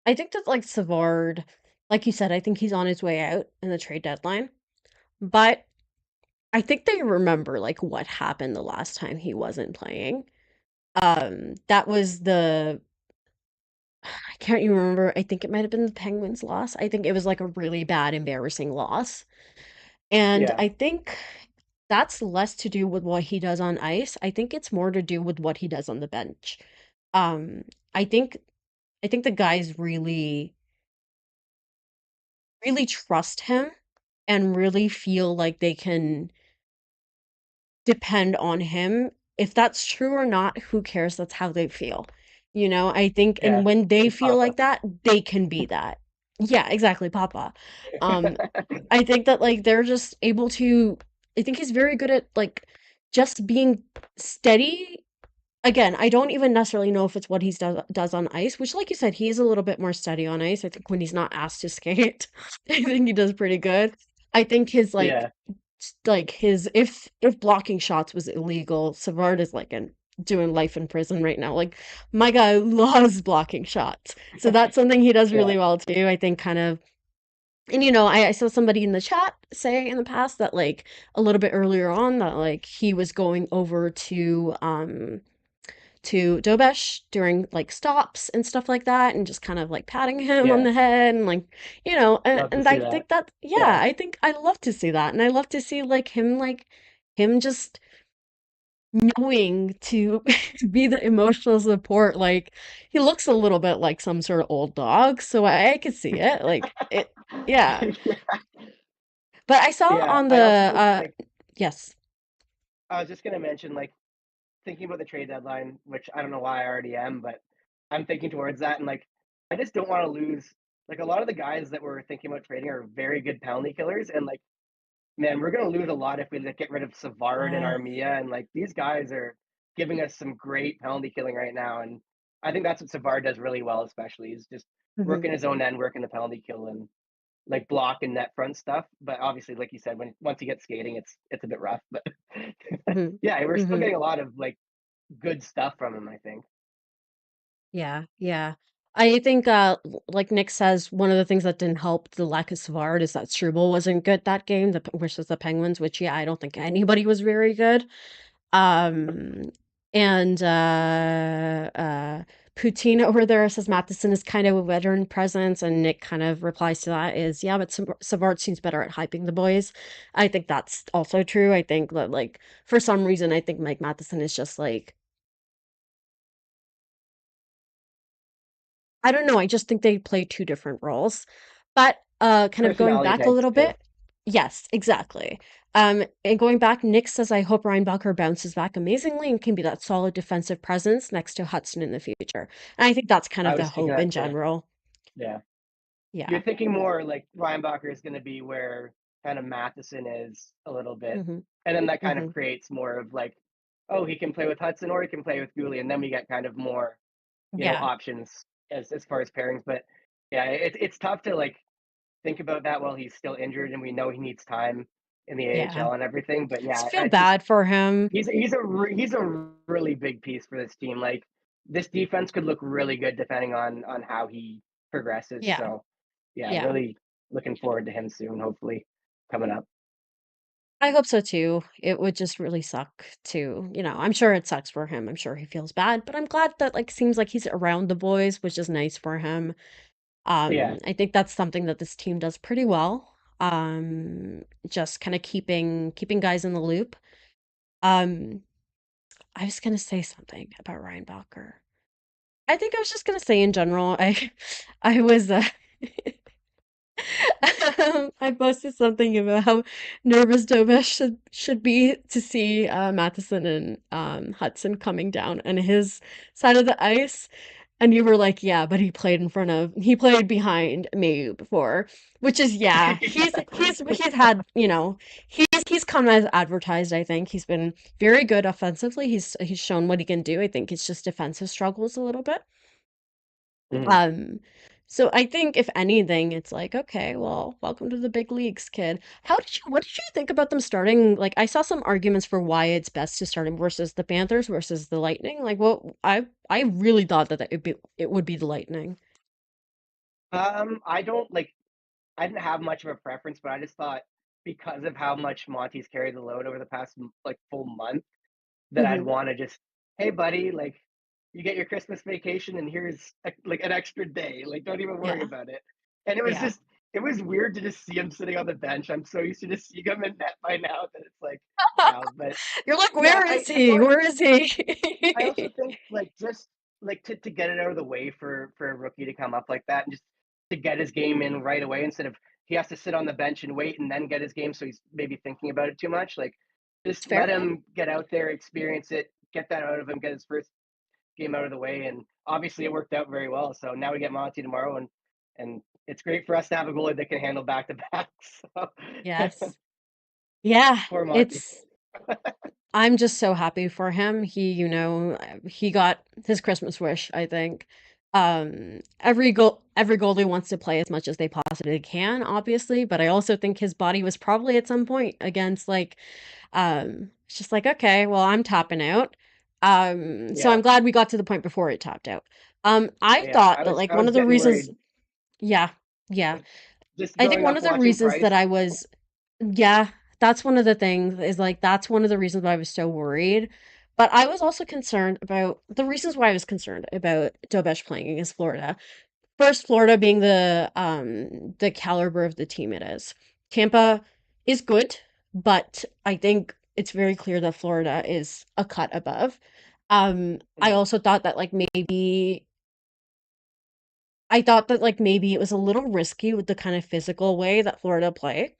I think that like Savard, like you said, I think he's on his way out in the trade deadline. But I think they remember like what happened the last time he wasn't playing. That was the I can't even remember. I think it might have been the Penguins loss. I think it was like a really bad, embarrassing loss. And Yeah, I think that's less to do with what he does on ice. I think it's more to do with what he does on the bench. Um, I think I think the guys really trust him and really feel like they can depend on him. If that's true or not, who cares? That's how they feel. I think yeah, and when they it's feel Papa. like that, they can be that. Yeah, exactly, Papa. Um, I think that like they're just able to I think he's very good at like just being steady. Again, I don't even necessarily know if it's what he does on ice, which like you said, he is a little bit more steady on ice. I think when he's not asked to skate, I think he does pretty good. I think his Yeah, like his if blocking shots was illegal, Savard is like in doing life in prison right now. Like my guy loves blocking shots. So that's something he does yeah, really well too. I think kind of and I saw somebody in the chat say in the past that like a little bit earlier on that like he was going over to Dobes during like stops and stuff like that and just kind of like patting him on yeah. the head and like Love to and see I that. think that yeah, Yeah, I think I love to see that and I love to see like him just knowing to be the emotional support. Like he looks a little bit like some sort of old dog, so I could see it. Like it yeah. But I saw yeah. on the I also think like yes. I was just gonna mention like thinking about the trade deadline, which I don't know why I already am, but I'm thinking towards that, and like I just don't want to lose. Like a lot of the guys that we're thinking about trading are very good penalty killers, and like man, we're gonna lose a lot if we like, get rid of Savard and Uh, Armia, and like these guys are giving us some great penalty killing right now, and I think that's what Savard does really well, especially is just mhm, working his own end, working the penalty kill, and like block and net front stuff. But obviously, like you said, when once he gets skating, it's a bit rough. But mhm, yeah, we're still mhm. getting a lot of like good stuff from him, I think. Yeah, yeah. I think, like Nick says, one of the things that didn't help the lack of Savard is that Struble wasn't good that game, versus the Penguins, which, yeah, I don't think anybody was very good. Um, and Poutine over there says Matheson is kind of a veteran presence, and Nick kind of replies to that is, yeah, but Savard seems better at hyping the boys. I think that's also true. I think that, like, for some reason, I think Mike Matheson is just like, I don't know, I just think they play 2 different roles. But, kind of going Personality back a types little too. bit yes, exactly. And going back, Nick says, "I hope Ryan Bucker bounces back amazingly and can be that solid defensive presence next to Hudson in the future." And I think that's kind of I the was thinking hope in that too. general. Yeah. You're Yeah. thinking more like Ryan Bacher is going to be where kind of Matheson is a little bit. Mhm. And then that kind of Mhm. creates more of like, oh, he can play with Hudson or he can play with Gooley. And then we get kind of more, Yeah. options as far as pairings. But yeah, it's tough to like think about that while he's still injured and we know he needs time in the Yeah. AHL and everything. But Just yeah, feel I just, bad for him. he's a really big piece for this team. Like this defense could look really good depending on how he progresses. Yeah. So yeah, Yeah. really looking forward to him soon. Hopefully coming up. I hope so too. It would just really suck to, I'm sure it sucks for him. I'm sure he feels bad, but I'm glad that like seems like he's around the boys, which is nice for him. Yeah, I think that's something that this team does pretty well. Just kind of keeping guys in the loop. Um, I was gonna say something about Ryan Balker. I think I was just gonna say in general, I was I posted something about how nervous Dobes should be to see Matheson and Hudson coming down on his side of the ice. And you were like, yeah, but he played behind Mayu before, which is, yeah, he's had, he's come as advertised, I think. He's been very good offensively. He's shown what he can do. I think it's just defensive struggles a little bit. Mhm. Um, so I think if anything, it's like, okay, well, welcome to the big leagues, kid. What did you think about them starting? Like, I saw some arguments for why it's best to start him versus the Panthers versus the Lightning. Like, I really thought that it would be the Lightning. I don't like. I didn't have much of a preference, but I just thought because of how much Monty's carried the load over the past like full month, that I'd Hmm. want to just, hey, buddy, like you get your Christmas vacation, and here's like an extra day. Like, don't even worry Yeah, about it. And it was yeah. just, it was weird to just see him sitting on the bench. I'm so used to just seeing him in net by now that it's like, wow. But You're like, yeah, where is I he? thought Where is he? I also think like just like to get it out of the way for a rookie to come up like that and just to get his game in right away instead of he has to sit on the bench and wait and then get his game so he's maybe thinking about it too much. Like just let Fair. him get out there, experience it, get that out of him, get his first game out of the way. And obviously it worked out very well. So now we get Monty tomorrow and it's great for us to have a goalie that can handle back to back. So Yes. Yeah, poor Monty. it's I'm just so happy for him. He got his Christmas wish, I think. Every goalie wants to play as much as they possibly can, obviously, but I also think his body was probably at some point against like it's just like, okay, well, I'm tapping out. So I'm Yeah. glad we got to the point before it tapped out. I Yeah. thought that like I one was of the getting reasons, worried. yeah, yeah. Just I think growing one up of the watching reasons that Price. I was yeah, that's one of the things is like that's one of the reasons why I was so worried. But I was also concerned about the reasons why I was concerned about Dobes playing against Florida. First, Florida being the caliber of the team it is. Tampa is good, but I think it's very clear that Florida is a cut above. I Mhm. also thought that maybe it was a little risky with the kind of physical way that Florida play.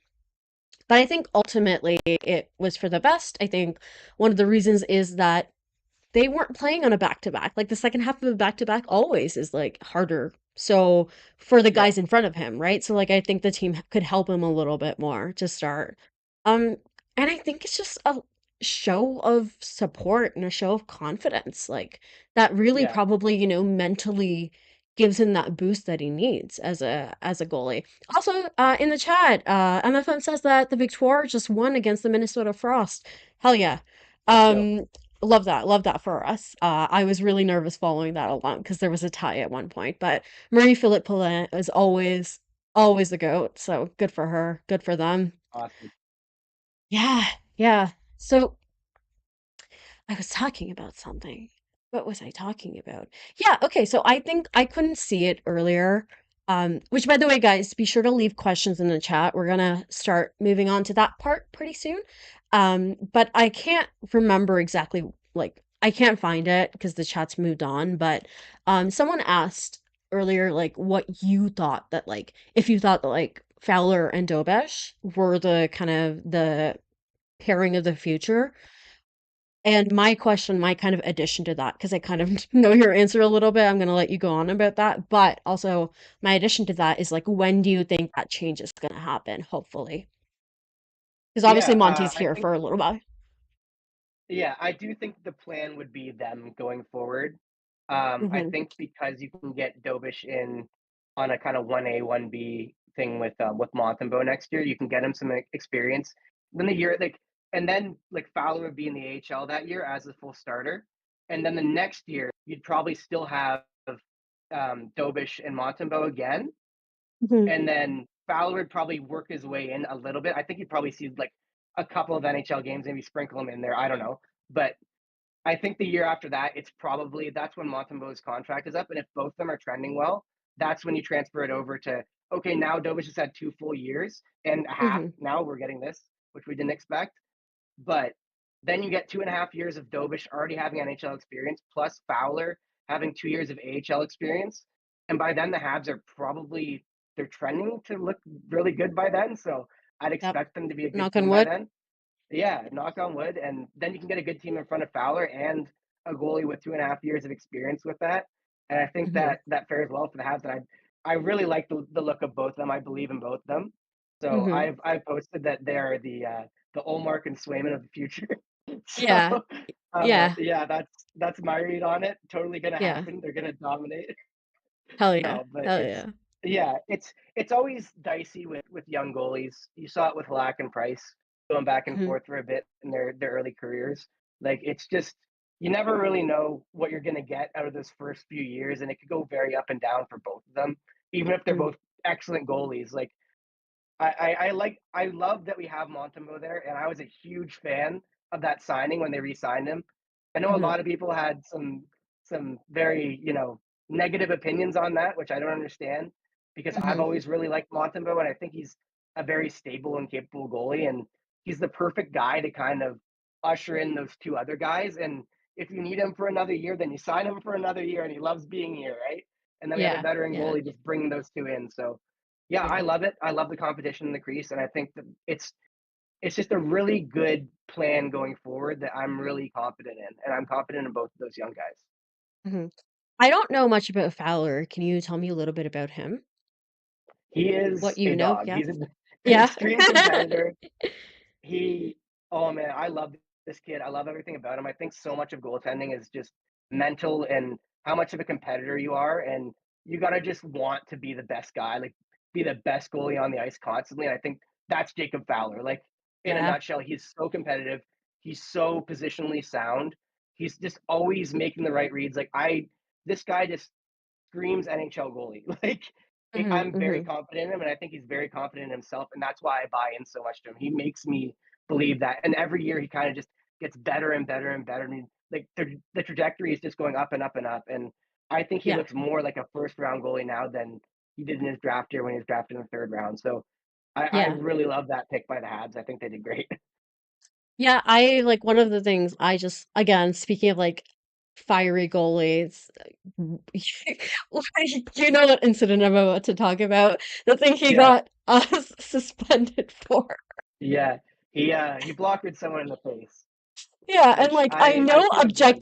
But I think ultimately it was for the best. I think one of the reasons is that they weren't playing on a back to back. Like the second half of a back to back always is like harder. So for the Yeah. guys in front of him, right? So like I think the team could help him a little bit more to start. Um and I think it's just a show of support and a show of confidence like that really Yeah. probably, mentally gives him that boost that he needs as a goalie. Also, in the chat, MFM says that the Victoire just won against the Minnesota Frost. Hell yeah. Let's go. Um, love that for us. I was really nervous following that along because there was a tie at one point, but Marie-Philippe Poulin is always the GOAT, so good for her, good for them. Awesome. Yeah, yeah. So I was talking about something. What was I talking about? Yeah, okay, so I think I couldn't see it earlier. Which by the way, guys, be sure to leave questions in the chat. We're gonna start moving on to that part pretty soon. But I can't remember exactly like I can't find it because the chat's moved on, but someone asked earlier like what you thought that like if you thought that like Fowler and Dobesh were the kind of the pairing of the future. And my kind of addition to that, because I kind of know your answer a little bit, I'm going to let you go on about that. But also, my addition to that is like, when do you think that change is going to happen? Hopefully. Because obviously Yeah, Monty's I here think for a little while. yeah, I do think the plan would be them going forward. I Hmm. think because you can get Dobish in on a kind of 1A, 1B thing with Montembeau next year, you can get him some experience. Then the year like and then like Fowler would be in the AHL that year as a full starter. And then the next year you'd probably still have Dobish and Montembeau again. Hmm. And then Fowler would probably work his way in a little bit. I think you'd probably see like a couple of NHL games, maybe sprinkle him in there. I don't know. But I think the year after that, it's probably that's when Montembeau's contract is up. And if both of them are trending well, that's when you transfer it over to okay, now Dobis just had 2 full years and a half. Hmm. Now we're getting this, which we didn't expect. But then you get 2.5 years of Dobish already having NHL experience, plus Fowler having 2 years of AHL experience. And by then the Habs are probably they're trending to look really good by then. So I'd Yep. expect them to be a good Knock on team by wood. then. Yeah, knock on wood. And then you can get a good team in front of Fowler and a goalie with 2.5 years of experience with that. and I think Mhm. that fares well for the Habs. And I really like the look of both of them. I believe in both of them. So Mhm. I've posted that they're the Olmark and Swayman of the future. So Yeah. Yeah. yeah, that's my read on it. Totally gonna Yeah. happen. They're gonna dominate. Hell yeah. No, but Hell it's yeah. yeah, it's always dicey with young goalies. You saw it with Halak and Price going back and Mhm. forth for a bit in their early careers. Like it's just you never really know what you're gonna get out of those first few years, and it could go very up and down for both of them, even if they're Mhm. both excellent goalies. Like I love that we have Montembeault there, and I was a huge fan of that signing when they re-signed him. I know a Mhm. lot of people had some very, negative opinions on that, which I don't understand because I've Mhm. always really liked Montembeault, and I think he's a very stable and capable goalie, and he's the perfect guy to kind of usher in those two other guys. And if you need him for another year, then you sign him for another year, and he loves being here, right? And then we have a Yeah. veteran Yeah. goalie just bringing those two in. So yeah, I Yeah. love it. I love the competition in the crease, and I think that it's just a really good plan going forward that I'm really confident in, and I'm confident in both of those young guys. Mhm. I don't know much about Fowler. Can you tell me a little bit about him? He What is you a know? dog. Yeah. He's an Yeah. extreme competitor. He oh man, I love this kid. I love everything about him. I think so much of goaltending is just mental and how much of a competitor you are, and you gotta just want to be the best guy, like be the best goalie on the ice constantly. And I think that's Jakub Fowler. Like in a Yeah. nutshell, he's so competitive. He's so positionally sound. He's just always making the right reads. This guy just screams NHL goalie. Mhm. I'm very Mhm. confident in him, and I think he's very confident in himself, and that's why I buy in so much to him. He makes me believe that, and every year he kind of just gets better and better and better. And the trajectory is just going up and up and up. And I think he Yeah. looks more like a first round goalie now than he did in his draft year when he was drafted in the third round. So I Yeah. really love that pick by the Habs. I think they did great. Yeah, I like one of the things I just again, speaking of like fiery goalies, you know what incident I'm about to talk about? The thing he Yeah, got suspended for. yeah. He blocked someone in the face, Yeah, and which like I I know should have done.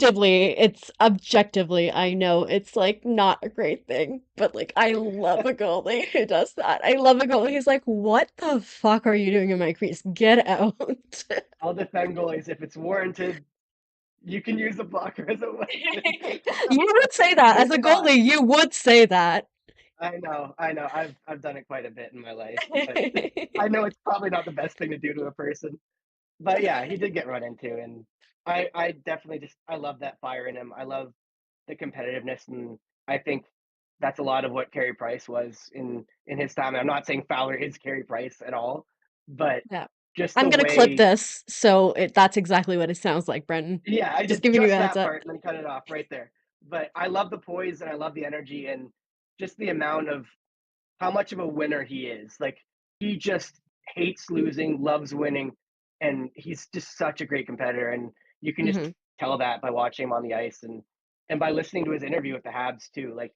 objectively, I know it's like not a great thing, but like I love a goalie who does that. I love a goalie who's like, what the fuck are you doing in my crease? Get out. I'll defend goalies if it's warranted. You can use a blocker as a weapon. You would say that as Maybe a not. goalie, you would say that. I know. I've done it quite a bit in my life, but I know it's probably not the best thing to do to a person. But yeah, he did get run into, and I definitely just I love that fire in him. I love the competitiveness, and I think that's a lot of what Carey Price was in his time. And I'm not saying Fowler is Carey Price at all, but Yeah. just I'm the gonna clip way. this, so that's exactly what it sounds like, Brenton. Yeah, I Just did giving you a just heads that up. part and then cut it off right there. But I love the poise and I love the energy and just the amount of how much of a winner he is. Like he just hates losing, loves winning, and he's just such a great competitor. And you can just Hmm. tell that by watching him on the ice and by listening to his interview with the Habs too. Like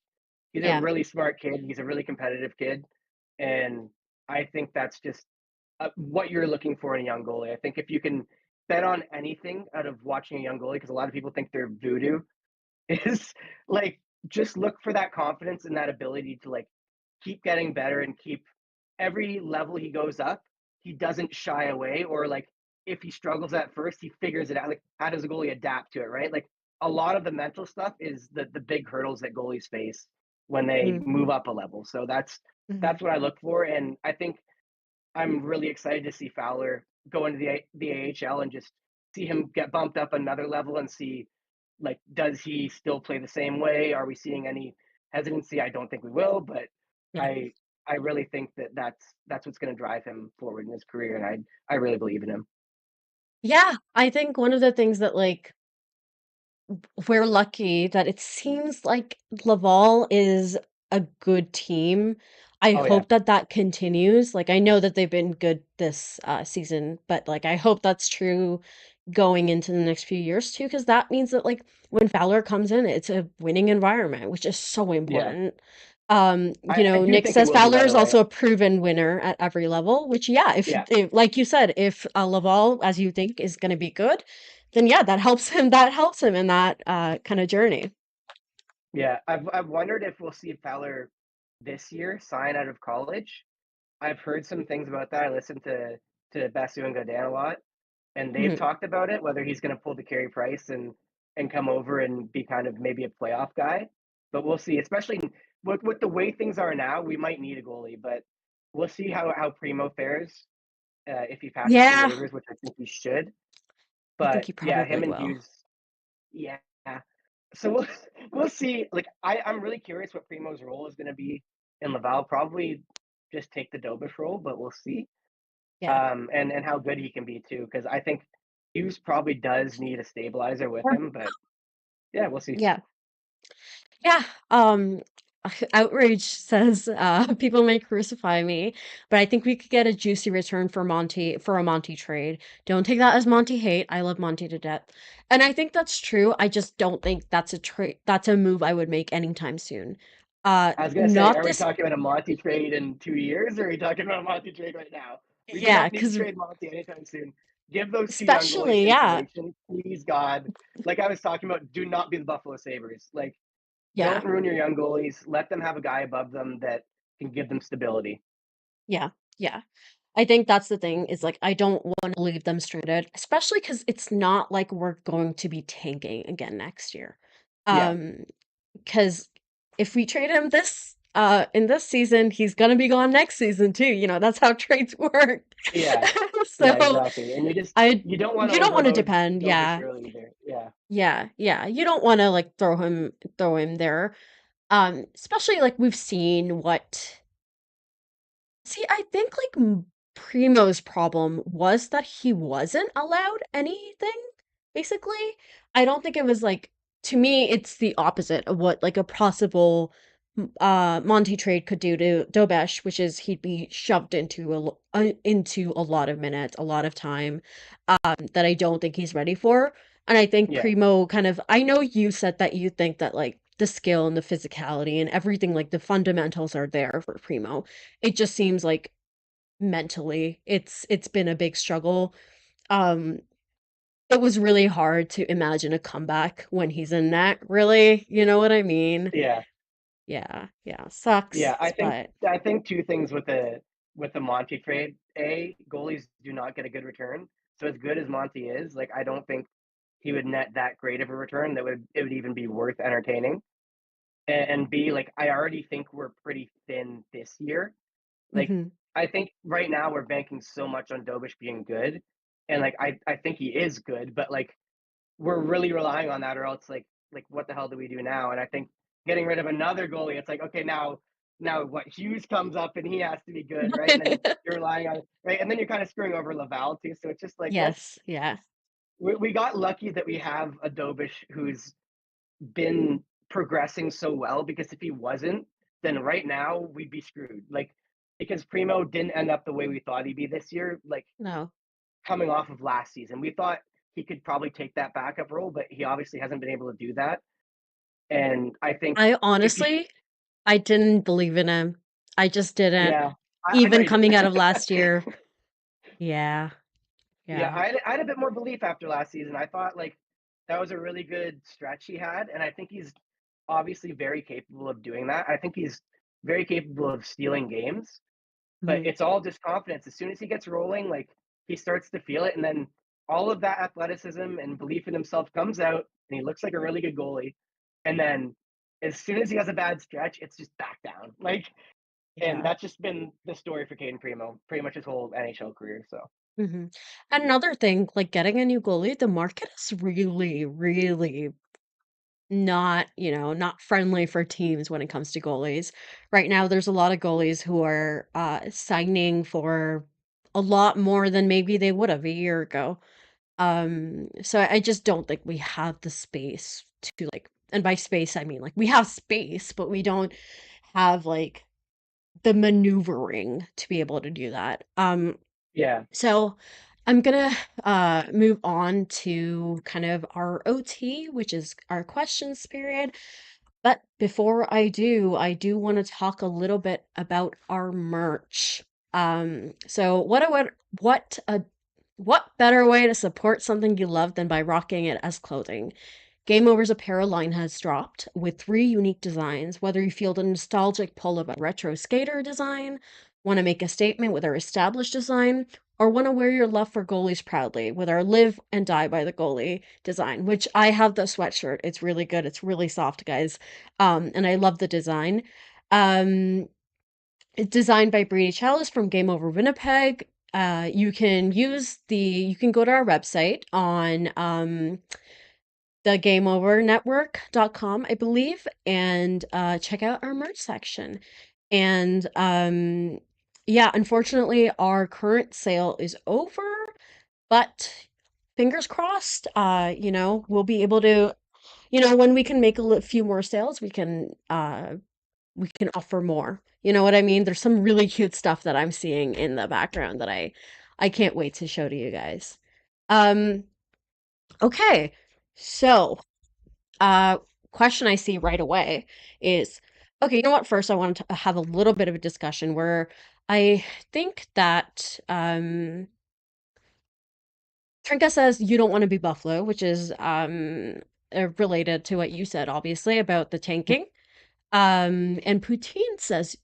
he's a Yeah. really smart kid. He's a really competitive kid, and I think that's just what you're looking for in a young goalie. I think if you can bet on anything out of watching a young goalie, because a lot of people think they're voodoo, is like just look for that confidence and that ability to like keep getting better and keep every level he goes up, he doesn't shy away or like if he struggles at first, he figures it out. Like how does a goalie adapt to it, right? Like a lot of the mental stuff is the big hurdles that goalies face when they Hmm. move up a level. So Hmm. that's what I look for, and I think I'm really excited to see Fowler go into the AHL and just see him get bumped up another level and see like does he still play the same way? Are we seeing any hesitancy? I don't think we will, but Yeah. I I really think that that's what's going to drive him forward in his career, and I really believe in him. Yeah, I think one of the things that like we're lucky that it seems like Laval is a good team. I Oh yeah, hope that that continues. Like, I know that they've been good this season, but like, I hope that's true going into the next few years too, because that means that like when Fowler comes in, it's a winning environment, which is so yeah. important. I do Nick think it says will be, Fowler by is the way. also a proven winner at every level, which yeah, Yeah, if like you said, if Laval, as you think, is going to be good, then yeah, that helps him in that kind of journey. Yeah, I've wondered if we'll see Feller this year sign out of college. I've heard some things about that. I listened to Basu and Godin a lot, and they've Mhm. talked about it, whether he's going to pull the Carey Price and come over and be kind of maybe a playoff guy. But we'll see. Especially with the way things are now, we might need a goalie, but we'll see how Primo fares if he passes through Yeah, waivers, which I think he should. I think But he yeah, probably him and will. Hughes, yeah. So we'll see. Like I'm really curious what Primo's role is going to be in Laval. Probably just take the Dobis role, but we'll see. Yeah. And how good he can be too, because I think Hughes probably does need a stabilizer with him. But yeah, we'll see. Yeah. Yeah. Outrage says people may crucify me, but I think we could get a juicy return for a Monty trade. Don't take that as Monty hate. I love Monty to death. And I think that's true. I just don't think that's a move I would make anytime soon. I was gonna say, Not are we this talking about a Monty trade in 2 years, or are we talking about a Monty trade right now? We do yeah, not need to because trade Monty anytime soon. Give those two young goalies especially, yeah. information, please God. Like I was talking about, do not be the Buffalo Sabres. Like, Yeah. don't ruin your young goalies. Let them have a guy above them that can give them stability. Yeah. Yeah. I think that's the thing is like I don't want to leave them stranded, especially because it's not like we're going to be tanking again next year. Yeah, Um, because if we trade him this in this season, he's gonna be gone next season too. That's how trades work. yeah, yeah, So exactly. And I you don't want to you don't want to overload depend, Dobis yeah. early either. Yeah, Yeah. You don't want to like throw him there. Especially like we've seen what See, I think like Primo's problem was that he wasn't allowed anything, basically. I don't think it was like to me it's the opposite of what like a possible Monty trade could do to Dobesh, which is he'd be shoved into a lot of minutes, a lot of time that I don't think he's ready for. And I think yeah, Primo kind of I know you said that you think that like the skill and the physicality and everything like the fundamentals are there for Primo. It just seems like mentally it's been a big struggle. Um it was really hard to imagine a comeback when he's in net, really. You know what I mean? yeah. Yeah, sucks, Yeah, I think but I think two things with the Monty trade. A, goalies do not get a good return. So as good as Monty is, like I don't think he would net that great of a return that would it would even be worth entertaining. And B, like I already think we're pretty thin this year. Like mhm. I think right now we're banking so much on Dobish being good. And like I think he is good, but like we're really relying on that, or else like what the hell do we do now? And I think getting rid of another goalie, it's like okay now what Hughes comes up and he has to be good, right? And then you're relying on right, and then you're kind of screwing over Laval too. So it's just like Yes, yeah. we got lucky that we have a Dobish who's been progressing so well because if he wasn't, then right now we'd be screwed. Like because Primo didn't end up the way we thought he'd be this year. Like No. coming off of last season, we thought he could probably take that backup role, but he obviously hasn't been able to do that. And I think I if you, honestly I didn't believe in him. I just didn't. yeah, I know Even you didn't. coming out of last year. Yeah. Yeah, Yeah. I had a bit more belief after last season. I thought like that was a really good stretch he had, and I think he's obviously very capable of doing that. I think he's very capable of stealing games, but Mhm. it's all just confidence. As soon as he gets rolling, like he starts to feel it, and then all of that athleticism and belief in himself comes out, and he looks like a really good goalie. And then as soon as he has a bad stretch, it's just back down. Like, and Yeah. that's just been the story for Caden Primo, pretty much his whole NHL career. So Mhm. Another thing, like getting a new goalie, the market is really, really not friendly for teams when it comes to goalies. Right now, there's a lot of goalies who are signing for a lot more than maybe they would have a year ago. So I just don't think we have the space to like, and by space I mean like we have space, but we don't have like the maneuvering to be able to do that. yeah, So I'm gonna move on to kind of our OT, which is our questions period. But before I do want to talk a little bit about our merch. So what better way to support something you love than by rocking it as clothing? Game Over's apparel line has dropped with 3 unique designs. Whether you feel the nostalgic pull of a retro skater design, want to make a statement with our established design, or want to wear your love for goalies proudly with our live and die by the goalie design, which I have the sweatshirt. It's really good. It's really soft, guys. And I love the design. It's designed by Brady Chalice from Game Over Winnipeg. You can go to our website on thegameovernetwork.com, I believe, and check out our merch section. And yeah, unfortunately, our current sale is over, but fingers crossed, we'll be able to, when we can make a few more sales, we can offer more. You know what I mean? There's some really cute stuff that I'm seeing in the background that I can't wait to show to you guys. Okay. So, uh question I see right away is, okay, you know what? First, I want to have a little bit of a discussion where I think that Trinka says you don't want to be Buffalo, which is related to what you said, obviously, about the tanking. And Poutine says,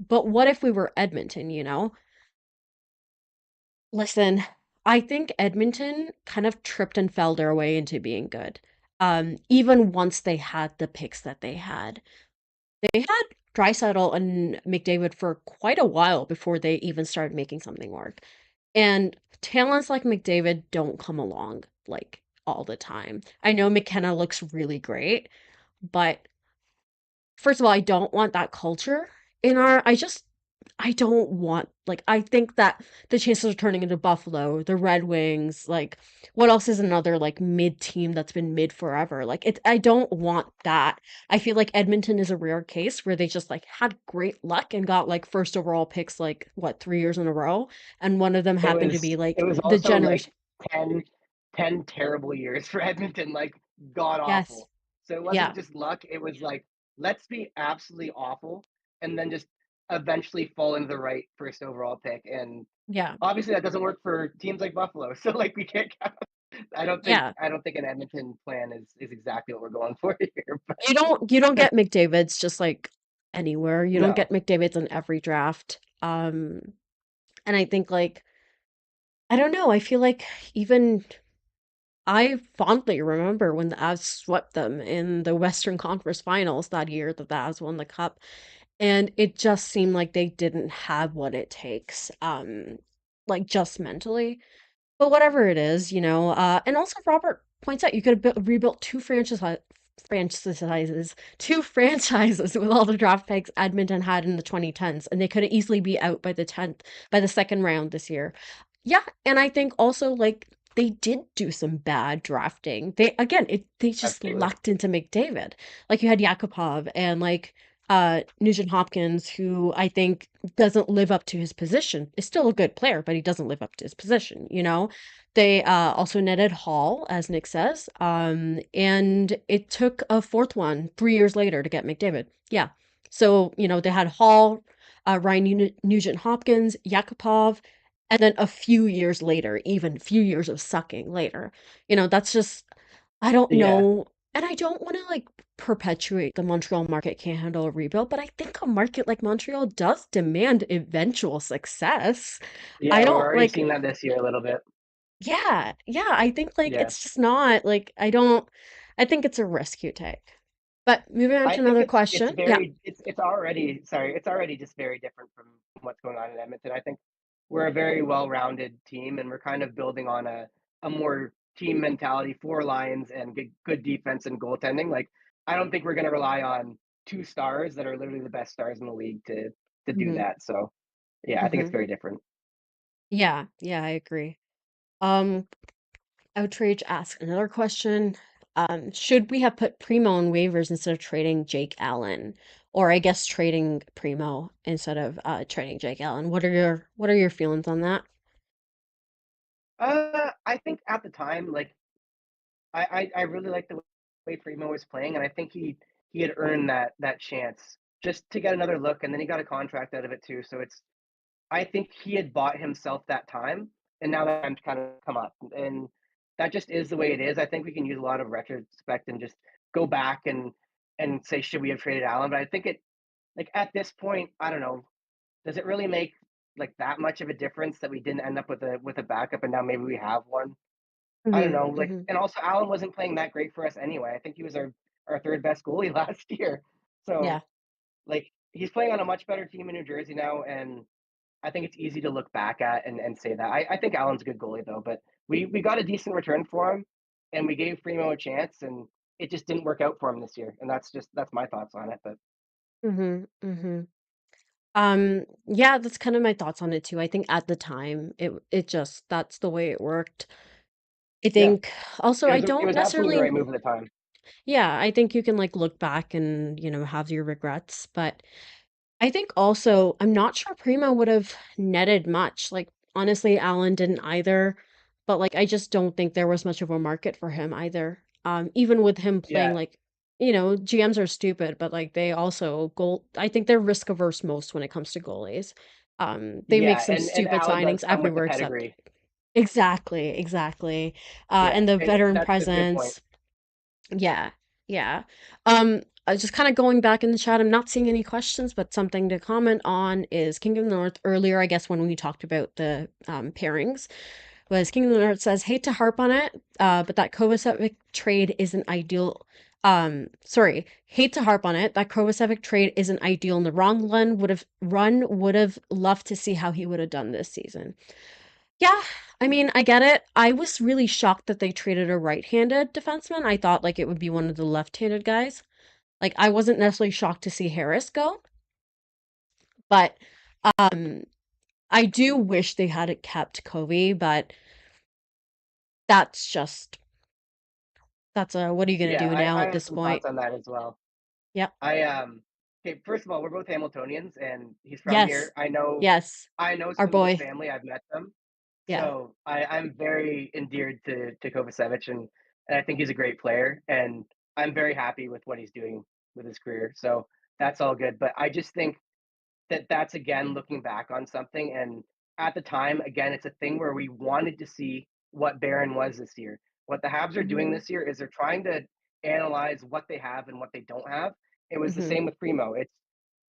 but what if we were Edmonton, you know? Listen, I think Edmonton kind of tripped and fell their way into being good. Even once they had the picks that they had. They had Draisaitl and McDavid for quite a while before they even started making something work. And talents like McDavid don't come along like all the time. I know McKenna looks really great, but first of all, I don't want that culture in our I don't want, like, I think that the chances of turning into Buffalo, the Red Wings, like, what else is another, like, mid team that's been mid forever? Like, I don't want that. I feel like Edmonton is a rare case where they just, like, had great luck and got, like, first overall picks, like, what, 3 years in a row? And one of them It happened to was be, it like, was the also generation. like 10, 10 terrible years for Edmonton, like god Yes. awful. So it wasn't Yeah. just luck, it was like, let's be absolutely awful and then just eventually fall into the right first overall pick. And Yeah. obviously that doesn't work for teams like Buffalo. So like we can't count. Yeah. I don't think an Edmonton plan is exactly what we're going for here. But You don't get McDavid's just, like, anywhere. You don't no. get McDavid's in every draft. And I think, like, I don't know, I feel like even I fondly remember when the Avs swept them in the Western Conference Finals that year that the Avs won the cup, and it just seemed like they didn't have what it takes, like, just mentally. But whatever it is, and also Robert points out you could have rebuilt two franchises with all the draft picks Edmonton had in the 2010s, and they could easily be out by the second round this year. Yeah, and I think also, like, they did do some bad drafting. They just Absolutely. lucked into McDavid. Like, you had Yakupov and, like, Nugent Hopkins, who I think doesn't live up to his position. Is still a good player, but he doesn't live up to his position, you know? They also netted Hall, as Nick says, and it took a fourth one 3 years later to get McDavid. Yeah. So, they had Hall, Ryan Nugent Hopkins, Yakupov, and then a few years later, even a few years of sucking later. That's just, I don't Yeah. know. And I don't want to, like, perpetuate the Montreal market can't handle a rebuild, but I think a market like Montreal does demand eventual success. I Yeah, we're don't already like, seeing that this year a little bit. yeah, yeah, I think, like, Yeah. it's just not, like, I think it's a risk you take. But moving on I to think another it's question. Yeah. very it's already sorry, it's already just very different from what's going on in Edmonton. I think we're a very well-rounded team and we're kind of building on a more team mentality, four lines and good defense and goaltending. Like I don't think we're gonna rely on two stars that are literally the best stars in the league to do Hmm. that. So yeah, I think it's Hmm. very different. Yeah, yeah, I agree. Um, Outrage asks another question. Should we have put Primo on waivers instead of trading Jake Allen? Or I guess trading Primo instead of trading Jake Allen. What are your feelings on that? I think at the time, like I really like the way Primo was playing, and I think he had earned that chance just to get another look, and then he got a contract out of it too. So it's I think he had bought himself that time, and now that time's kind of come up, and that just is the way it is. I think we can use a lot of retrospect and just go back and say, should we have traded Allen? But I think it like at this point, I don't know, does it really make like that much of a difference that we didn't end up with a backup and now maybe we have one? I don't Mhm, know. Like, mhm. and also Allen wasn't playing that great for us anyway. I think he was our third best goalie last year. So Yeah. like he's playing on a much better team in New Jersey now, and I think it's easy to look back at and say that. I think Allen's a good goalie though, but we got a decent return for him, and we gave Primo a chance, and it just didn't work out for him this year. And that's my thoughts on it. But Mhm, mhm. Yeah, that's kind of my thoughts on it too. I think at the time, it just that's the way it worked. I yeah, think also it I was it don't was absolutely the necessarily right move at the time. yeah, I think you can like look back and, have your regrets, but I think also I'm not sure Primo would have netted much. Like honestly, Allen didn't either, but like I just don't think there was much of a market for him either. Even with him playing Yeah, like, GMs are stupid, but like they also I think they're risk averse most when it comes to goalies. They make yeah, some and stupid Allen does signings come with the everywhere except pedigree. exactly, exactly. Yeah, And the and veteran that's a good point. presence. Yeah, yeah. Just kind of going back in the chat, I'm not seeing any questions, but something to comment on is King of the North earlier, I guess, when we talked about the pairings, was King of the North says, hate to harp on it, but that Kovacevic trade isn't ideal. Sorry, hate to harp on it. That Kovacevic trade isn't ideal, and the wrong run would have loved to see how he would have done this season. Yeah, I mean, I get it. I was really shocked that they traded a right-handed defenseman. I thought like it would be one of the left-handed guys. Like I wasn't necessarily shocked to see Harris go, but um I do wish they had it kept Covey, but that's just that's a what are you gonna Yeah, do now I at have this some point? thoughts on that as well. Yep. I okay, first of all, we're both Hamiltonians and he's from Yes. here. Yes. I know Our some of his boy. family, I've met them. Yeah. So I'm very endeared to Kovacevic and I think he's a great player and I'm very happy with what he's doing with his career. So that's all good. But I just think that's again looking back on something. And at the time, again, it's a thing where we wanted to see what Barron was this year. What the Habs are doing Mhm. this year is they're trying to analyze what they have and what they don't have. It was the Mhm. same with Primo. It's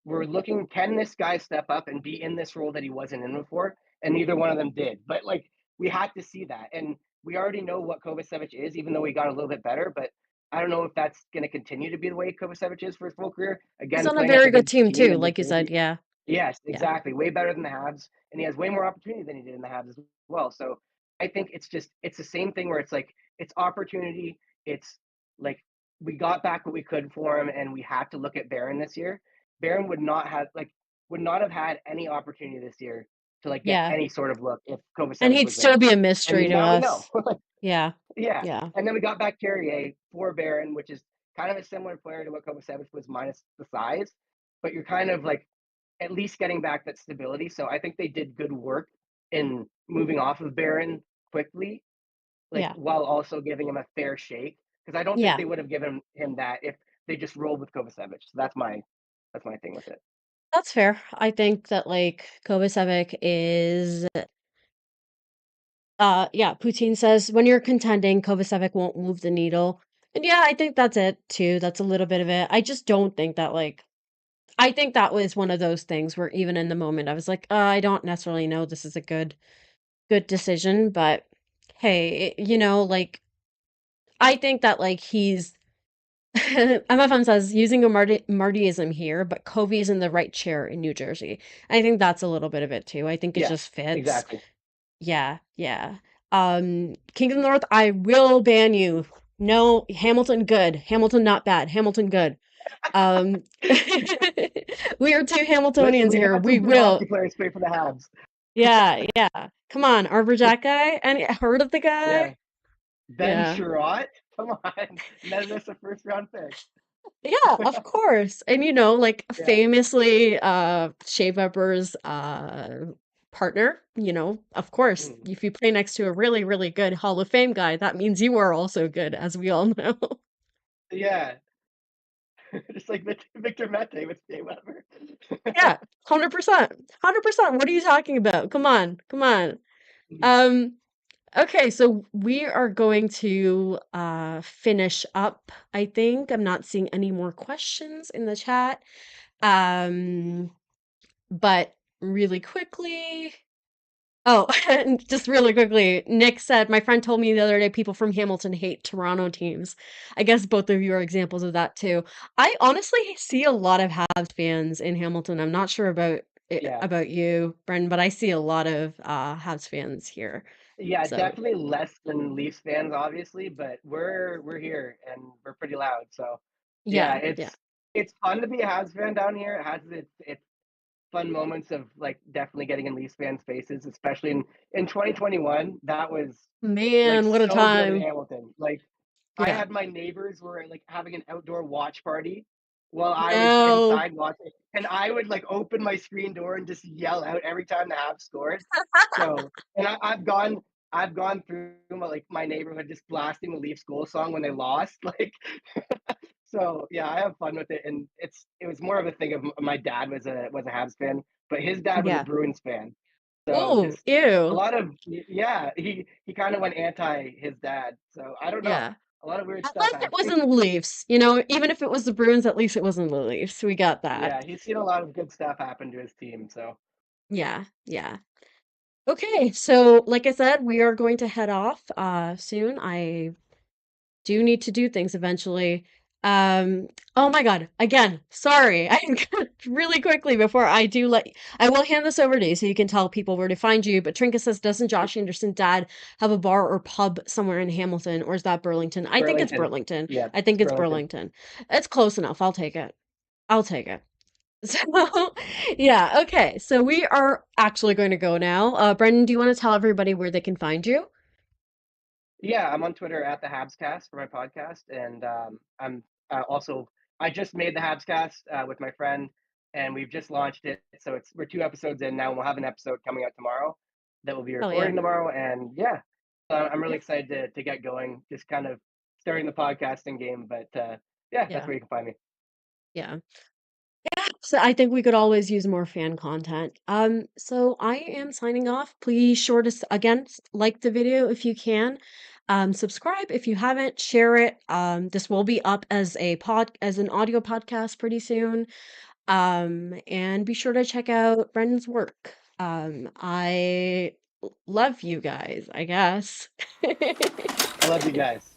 we're looking, can this guy step up and be in this role that he wasn't in before? And neither one of them did. But like we had to see that. And we already know what Kovacevic is, even though we got a little bit better. But I don't know if that's going to continue to be the way Kovacevic is for his full career. He's Again, on a playing at very the good good team team too, in New like you said. Jersey. Yeah. Yes, Yeah. exactly. Way better than the Habs, and he has way more opportunity than he did in the Habs as well. So I think it's the same thing where it's like it's opportunity. It's like we got back what we could for him, and we had to look at Barron this year. Barron would not have had any opportunity this year to like get Yeah. any sort of look if And Kovacevic he'd was still there. be a mystery And to now we know. us. Yeah. Yeah, Yeah. and then we got back Carrier for Barron, which is kind of a similar player to what Kovacevic was minus the size, but you're kind of like at least getting back that stability. So I think they did good work in moving off of Barron quickly, like Yeah. while also giving him a fair shake. Because I don't think Yeah. they would have given him that if they just rolled with Kovacevic. So that's my thing with it. That's fair. I think that like Kovacevic is yeah, Poutine says when you're contending, Kovacevic won't move the needle. And yeah, I think that's it too. That's a little bit of it. I just don't think that like I think that was one of those things where even in the moment I was like, I don't necessarily know this is a good decision, but hey, like I think that like he's MFM says using a Martyism here, but Covey's in the right chair in New Jersey. I think that's a little bit of it too. I think it Yeah, just fits. exactly. Yeah, yeah. King of the North, I will ban you. No, Hamilton good. Hamilton not bad. Hamilton good. Um we are two Listen, Hamiltonians we here. got some We good hockey will. players play for the Habs. Yeah, yeah. Come on, Arbor Jack guy. Any heard of the Yeah, guy? Ben Yeah. Sherratt, come on, netted us a first round pick. Yeah, of course. And like Yeah, famously Shea Weber's partner, of course, mm. if you play next to a really, really good Hall of Fame guy, that means you are also good, as we all know. Yeah, just like Victor Mete with Jay Weber. Yeah, 100%. 100%. What are you talking about? Come on. Come on. Mhm. Um Okay, so we are going to finish up, I think. I'm not seeing any more questions in the chat. Um, but really quickly, oh, and just really quickly, Nick said, my friend told me the other day people from Hamilton hate Toronto teams. I guess both of you are examples of that too. I honestly see a lot of Habs fans in Hamilton. I'm not sure Yeah. about you, Brendan, but I see a lot of Habs fans here. Yeah, So definitely less than Leafs fans, obviously, but we're here and we're pretty loud. So yeah, yeah, yeah. it's fun to be a Habs fan down here. It has its fun moments of like definitely getting in Leafs fans' faces, especially in 2021. That was like Man, what a so good in time. Hamilton. Like I Yeah. had my neighbors were like having an outdoor watch party while I was No. inside watching, and I would like open my screen door and just yell out every time the Habs scored. So, and I've gone through my neighborhood just blasting the Leafs goal song when they lost. Like, so yeah, I have fun with it, and it was more of a thing of my dad was a Habs fan, but his dad was a Yeah. Bruins fan. So Oh, just a ew. lot of yeah, he kind of went anti his dad. So I don't know, Yeah. a lot of weird At stuff least it happened. wasn't the Leafs, you know, even if it was the Bruins, at least it wasn't the Leafs. We got that. Yeah, he's seen a lot of good stuff happen to his team. So Yeah, yeah. Okay, so like I said, we are going to head off soon. I do need to do things eventually. Um, oh my God, again, sorry. I'm gonna really quickly before I will hand this over to you so you can tell people where to find you. But Trinka says, doesn't Josh Anderson's dad have a bar or pub somewhere in Hamilton, or is that Burlington? I think it's Burlington, Burlington. yeah, I think it's it's Burlington. Burlington. It's close enough. I'll take it. I'll take it. So, yeah, okay. So we are actually going to go now. Brendan, do you want to tell everybody where they can find you? Yeah, I'm on Twitter at thehabscast for my podcast, and I'm also I just made the Habscast with my friend, and we've just launched it. So we're 2 episodes in now, and we'll have an episode coming out tomorrow that we'll be Oh yeah. recording tomorrow. And yeah, so I'm really Yeah. excited to get going. Just kind of starting the podcasting game, but yeah, that's Yeah. where you can find me. Yeah. So I think we could always use more fan content. So I am signing off. Please sure to like the video if you can. Subscribe if you haven't, share it. This will be up as an audio podcast pretty soon. And be sure to check out Brendan's work. I love you guys, I guess. I love you guys.